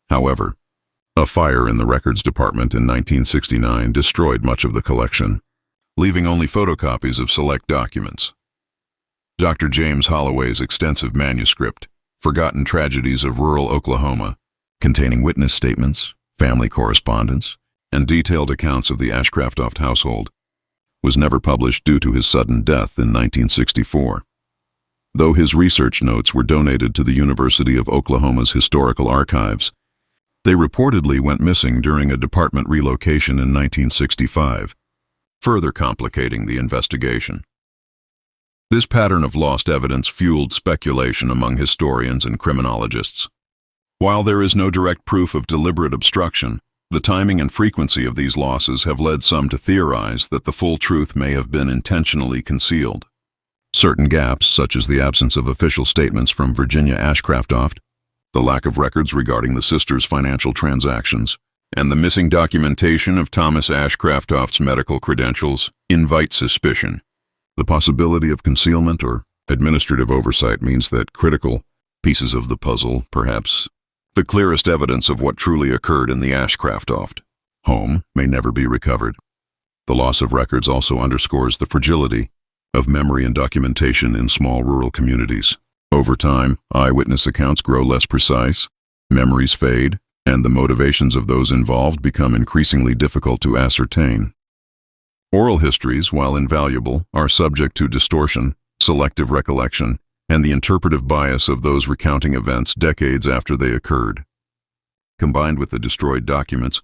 Speaker 1: However, a fire in the records department in 1969 destroyed much of the collection, leaving only photocopies of select documents. Dr. James Holloway's extensive manuscript, Forgotten Tragedies of Rural Oklahoma, containing witness statements, family correspondence, and detailed accounts of the Ashcraftoft household, was never published due to his sudden death in 1964. Though his research notes were donated to the University of Oklahoma's Historical Archives, they reportedly went missing during a department relocation in 1965, further complicating the investigation. This pattern of lost evidence fueled speculation among historians and criminologists. While there is no direct proof of deliberate obstruction, the timing and frequency of these losses have led some to theorize that the full truth may have been intentionally concealed. Certain gaps, such as the absence of official statements from Virginia Ashcraftoft, the lack of records regarding the sisters' financial transactions, and the missing documentation of Thomas Ashcraftoft's medical credentials, invite suspicion. The possibility of concealment or administrative oversight means that critical pieces of the puzzle, perhaps the clearest evidence of what truly occurred in the Ashcraftoft home, may never be recovered. The loss of records also underscores the fragility of memory and documentation in small rural communities. Over time, eyewitness accounts grow less precise, memories fade, and the motivations of those involved become increasingly difficult to ascertain. Oral histories, while invaluable, are subject to distortion, selective recollection, and the interpretive bias of those recounting events decades after they occurred. Combined with the destroyed documents,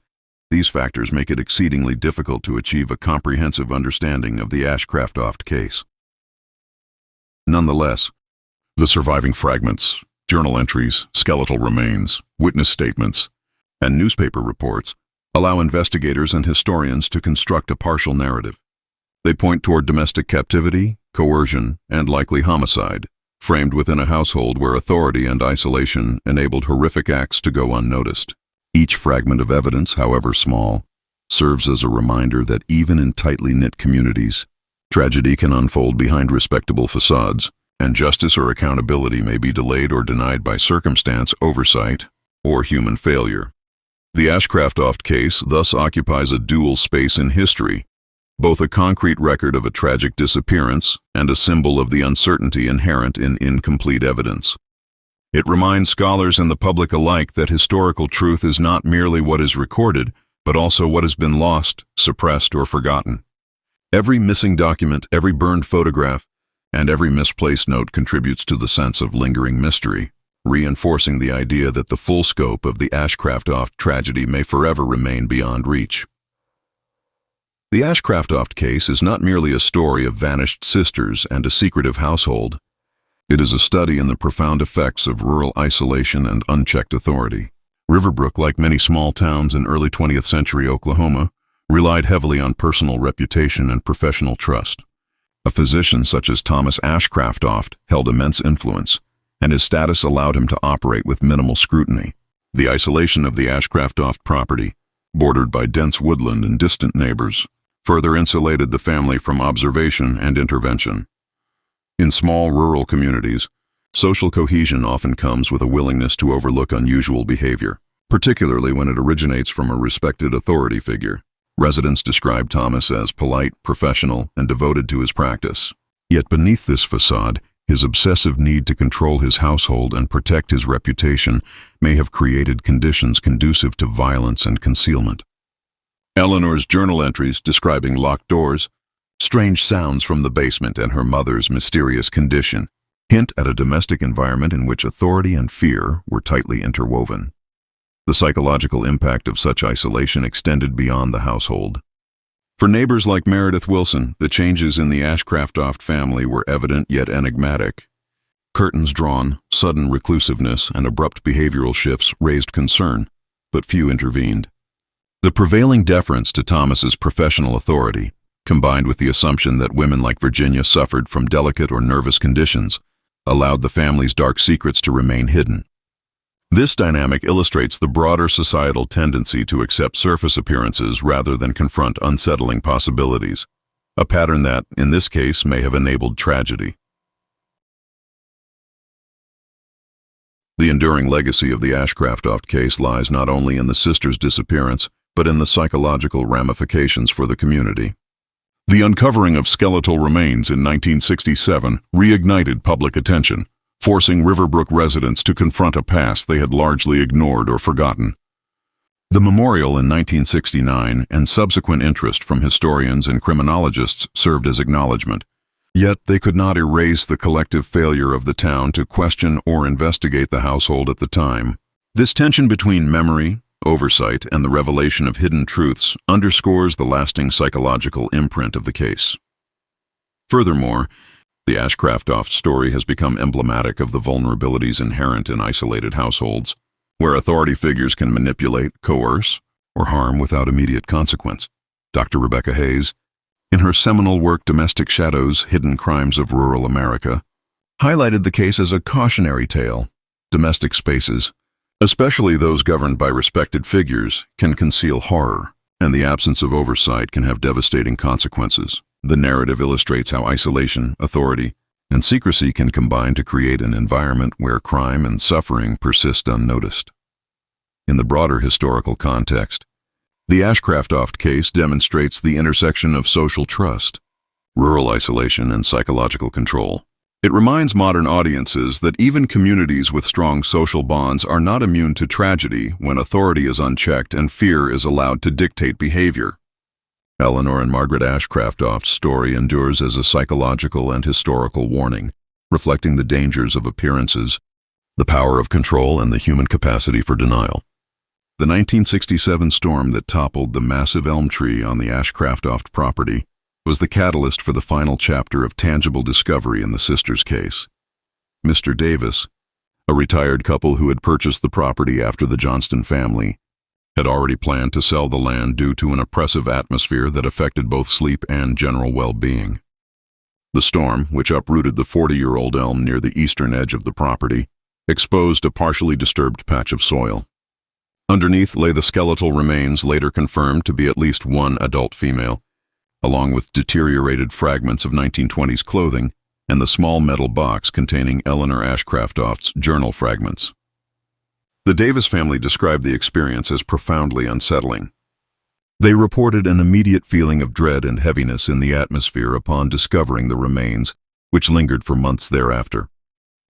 Speaker 1: these factors make it exceedingly difficult to achieve a comprehensive understanding of the Ashcraftoft case. Nonetheless, the surviving fragments, journal entries, skeletal remains, witness statements, and newspaper reports allow investigators and historians to construct a partial narrative. They point toward domestic captivity, coercion, and likely homicide, framed within a household where authority and isolation enabled horrific acts to go unnoticed. Each fragment of evidence, however small, serves as a reminder that even in tightly knit communities, tragedy can unfold behind respectable facades, and justice or accountability may be delayed or denied by circumstance, oversight, or human failure. The Ashcraftoft case thus occupies a dual space in history, both a concrete record of a tragic disappearance and a symbol of the uncertainty inherent in incomplete evidence. It reminds scholars and the public alike that historical truth is not merely what is recorded, but also what has been lost, suppressed, or forgotten. Every missing document, every burned photograph, and every misplaced note contributes to the sense of lingering mystery, reinforcing the idea that the full scope of the Ashcraftoft tragedy may forever remain beyond reach. The Ashcraftoft case is not merely a story of vanished sisters and a secretive household. It is a study in the profound effects of rural isolation and unchecked authority. Riverbrook, like many small towns in early 20th century Oklahoma, relied heavily on personal reputation and professional trust. A physician such as Thomas Ashcraftoft held immense influence, and his status allowed him to operate with minimal scrutiny. The isolation of the Ashcraftoft property, bordered by dense woodland and distant neighbors, further insulated the family from observation and intervention. In small rural communities, social cohesion often comes with a willingness to overlook unusual behavior. particularly when it originates from a respected authority figure. Residents describe Thomas as polite, professional, and devoted to his practice. Yet beneath this facade, his obsessive need to control his household and protect his reputation may have created conditions conducive to violence and concealment. Eleanor's journal entries describing locked doors, strange sounds from the basement, and her mother's mysterious condition hint at a domestic environment in which authority and fear were tightly interwoven. The psychological impact of such isolation extended beyond the household. For neighbors like Meredith Wilson, the changes in the Ashcraftoft family were evident yet enigmatic. Curtains drawn, sudden reclusiveness, and abrupt behavioral shifts raised concern, but few intervened. The prevailing deference to Thomas's professional authority, combined with the assumption that women like Virginia suffered from delicate or nervous conditions, allowed the family's dark secrets to remain hidden. This dynamic illustrates the broader societal tendency to accept surface appearances rather than confront unsettling possibilities, a pattern that, in this case, may have enabled tragedy. The enduring legacy of the Ashcraftoft case lies not only in the sisters' disappearance, but in the psychological ramifications for the community. The uncovering of skeletal remains in 1967 reignited public attention, forcing Riverbrook residents to confront a past they had largely ignored or forgotten. The memorial in 1969 and subsequent interest from historians and criminologists served as acknowledgement, yet they could not erase the collective failure of the town to question or investigate the household at the time. This tension between memory, oversight, and the revelation of hidden truths underscores the lasting psychological imprint of the case. Furthermore, the Ashcraftoft story has become emblematic of the vulnerabilities inherent in isolated households, where authority figures can manipulate, coerce, or harm without immediate consequence. Dr. Rebecca Hayes, in her seminal work Domestic Shadows: Hidden Crimes of Rural America, highlighted the case as a cautionary tale. Domestic spaces, especially those governed by respected figures, can conceal horror, and the absence of oversight can have devastating consequences. The narrative illustrates how isolation, authority, and secrecy can combine to create an environment where crime and suffering persist unnoticed. In the broader historical context, the Ashcraftoft case demonstrates the intersection of social trust, rural isolation, and psychological control. It reminds modern audiences that even communities with strong social bonds are not immune to tragedy when authority is unchecked and fear is allowed to dictate behavior. Eleanor and Margaret Ashcraftoft's story endures as a psychological and historical warning, reflecting the dangers of appearances, the power of control, and the human capacity for denial. The 1967 storm that toppled the massive elm tree on the Ashcraftoft property was the catalyst for the final chapter of tangible discovery in the sisters' case. Mr. Davis, a retired couple who had purchased the property after the Johnston family, had already planned to sell the land due to an oppressive atmosphere that affected both sleep and general well-being. The storm, which uprooted the 40-year-old elm near the eastern edge of the property, exposed a partially disturbed patch of soil. Underneath lay the skeletal remains later confirmed to be at least one adult female, along with deteriorated fragments of 1920s clothing and the small metal box containing Eleanor Ashcraftoft's journal fragments. The Davis family described the experience as profoundly unsettling. They reported an immediate feeling of dread and heaviness in the atmosphere upon discovering the remains, which lingered for months thereafter.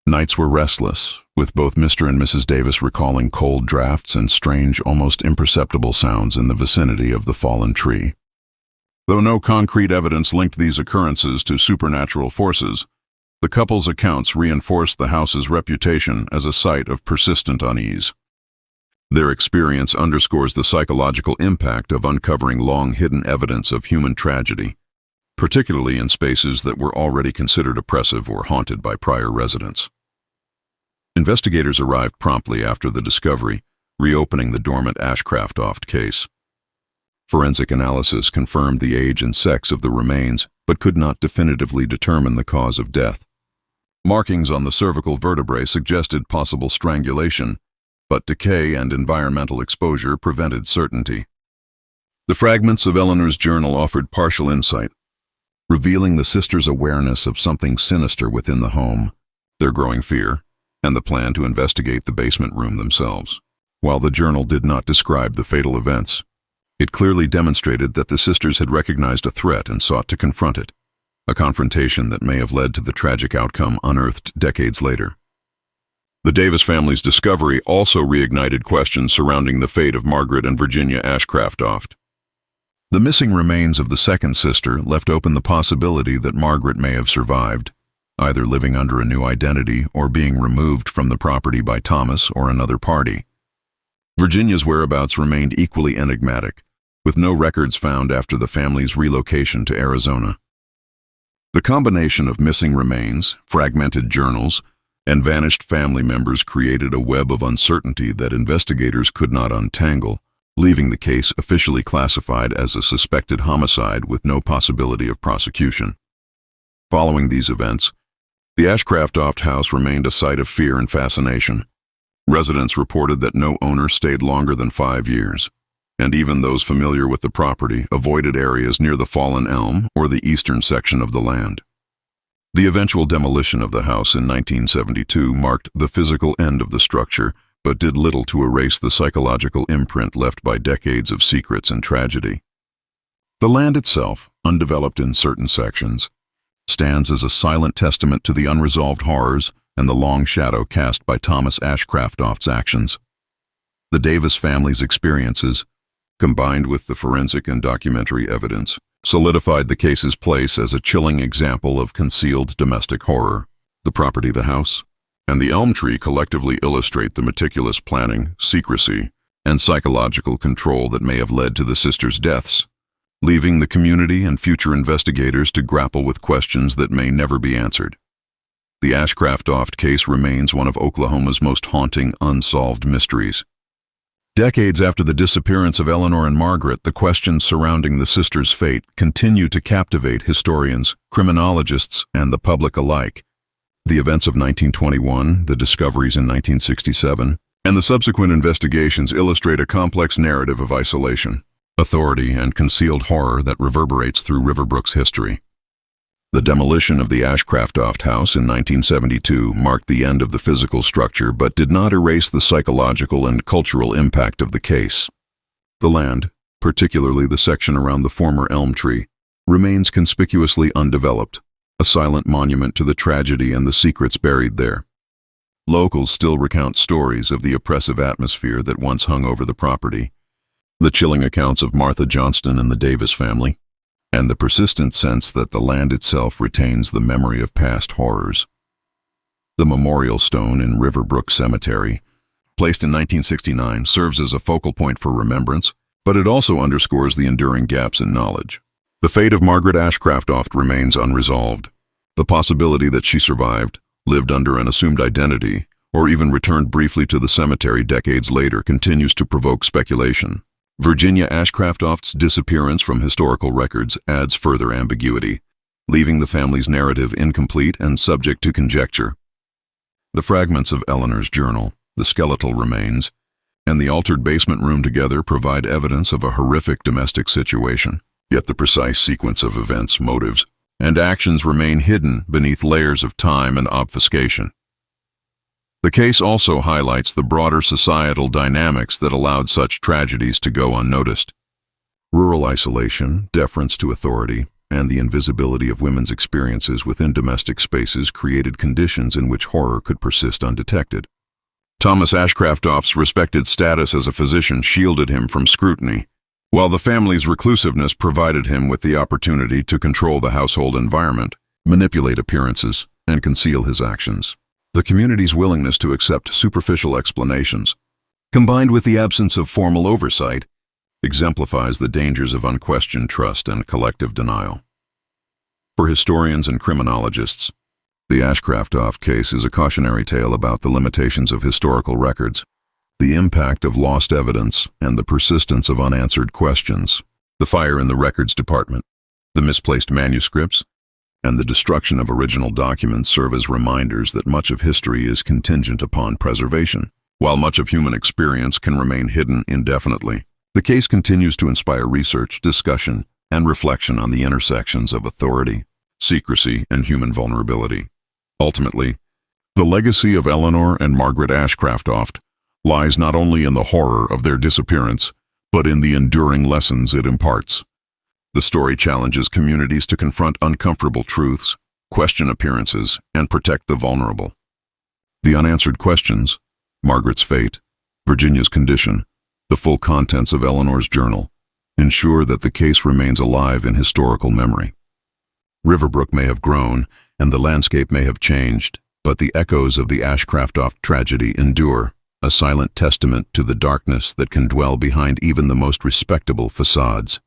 Speaker 1: Nights were restless, with both Mr. and Mrs. Davis recalling cold drafts and strange, almost imperceptible sounds in the vicinity of the fallen tree. Though no concrete evidence linked these occurrences to supernatural forces, the couple's accounts reinforced the house's reputation as a site of persistent unease. Their experience underscores the psychological impact of uncovering long-hidden evidence of human tragedy, particularly in spaces that were already considered oppressive or haunted by prior residents. Investigators arrived promptly after the discovery, reopening the dormant Ashcraftoft case. Forensic analysis confirmed the age and sex of the remains, but could not definitively determine the cause of death. Markings on the cervical vertebrae suggested possible strangulation, but decay and environmental exposure prevented certainty. The fragments of Eleanor's journal offered partial insight, revealing the sisters' awareness of something sinister within the home, their growing fear, and the plan to investigate the basement room themselves. while the journal did not describe the fatal events. It clearly demonstrated that the sisters had recognized a threat and sought to confront it, a confrontation that may have led to the tragic outcome unearthed decades later. The Davis family's discovery also reignited questions surrounding the fate of Margaret and Virginia Ashcraftoft. The missing remains of the second sister left open the possibility that Margaret may have survived, either living under a new identity or being removed from the property by Thomas or another party. Virginia's whereabouts remained equally enigmatic, with no records found after the family's relocation to Arizona. The combination of missing remains, fragmented journals, and vanished family members created a web of uncertainty that investigators could not untangle, leaving the case officially classified as a suspected homicide with no possibility of prosecution. Following these events, the Ashcraftoft house remained a site of fear and fascination. Residents reported that no owner stayed longer than 5 years, and even those familiar with the property avoided areas near the fallen elm or the eastern section of the land. The eventual demolition of the house in 1972 marked the physical end of the structure, but did little to erase the psychological imprint left by decades of secrets and tragedy. The land itself, undeveloped in certain sections, stands as a silent testament to the unresolved horrors and the long shadow cast by Thomas Ashcraftoft's actions. The Davis family's experiences, combined with the forensic and documentary evidence, solidified the case's place as a chilling example of concealed domestic horror. The property, the house, and the elm tree collectively illustrate the meticulous planning, secrecy, and psychological control that may have led to the sisters' deaths, leaving the community and future investigators to grapple with questions that may never be answered. The Ashcraftoft case remains one of Oklahoma's most haunting, unsolved mysteries. Decades after the disappearance of Eleanor and Margaret, the questions surrounding the sisters' fate continue to captivate historians, criminologists, and the public alike. The events of 1921, the discoveries in 1967, and the subsequent investigations illustrate a complex narrative of isolation, authority, and concealed horror that reverberates through Riverbrook's history. The demolition of the Ashcraftoft house in 1972 marked the end of the physical structure but did not erase the psychological and cultural impact of the case. The land, particularly the section around the former elm tree, remains conspicuously undeveloped, a silent monument to the tragedy and the secrets buried there. Locals still recount stories of the oppressive atmosphere that once hung over the property, the chilling accounts of Martha Johnston and the Davis family, and the persistent sense that the land itself retains the memory of past horrors. The memorial stone in Riverbrook Cemetery, placed in 1969, serves as a focal point for remembrance, but it also underscores the enduring gaps in knowledge. The fate of Margaret Ashcraftoft remains unresolved. The possibility that she survived, lived under an assumed identity, or even returned briefly to the cemetery decades later continues to provoke speculation. Virginia Ashcraftoft's disappearance from historical records adds further ambiguity, leaving the family's narrative incomplete and subject to conjecture. The fragments of Eleanor's journal, the skeletal remains, and the altered basement room together provide evidence of a horrific domestic situation, yet the precise sequence of events, motives, and actions remain hidden beneath layers of time and obfuscation. The case also highlights the broader societal dynamics that allowed such tragedies to go unnoticed. Rural isolation, deference to authority, and the invisibility of women's experiences within domestic spaces created conditions in which horror could persist undetected. Thomas Ashcraftoft's respected status as a physician shielded him from scrutiny, while the family's reclusiveness provided him with the opportunity to control the household environment, manipulate appearances, and conceal his actions. The community's willingness to accept superficial explanations, combined with the absence of formal oversight, exemplifies the dangers of unquestioned trust and collective denial. For historians and criminologists, the Ashcraftoft case is a cautionary tale about the limitations of historical records, the impact of lost evidence, and the persistence of unanswered questions. The fire in the records department, the misplaced manuscripts, and the destruction of original documents serve as reminders that much of history is contingent upon preservation. While much of human experience can remain hidden indefinitely, the case continues to inspire research, discussion, and reflection on the intersections of authority, secrecy, and human vulnerability. Ultimately, the legacy of Eleanor and Margaret Ashcraftoft lies not only in the horror of their disappearance, but in the enduring lessons it imparts. The story challenges communities to confront uncomfortable truths, question appearances, and protect the vulnerable. The unanswered questions, Margaret's fate, Virginia's condition, the full contents of Eleanor's journal, ensure that the case remains alive in historical memory. Riverbrook may have grown, and the landscape may have changed, but the echoes of the Ashcraftoft tragedy endure, a silent testament to the darkness that can dwell behind even the most respectable facades.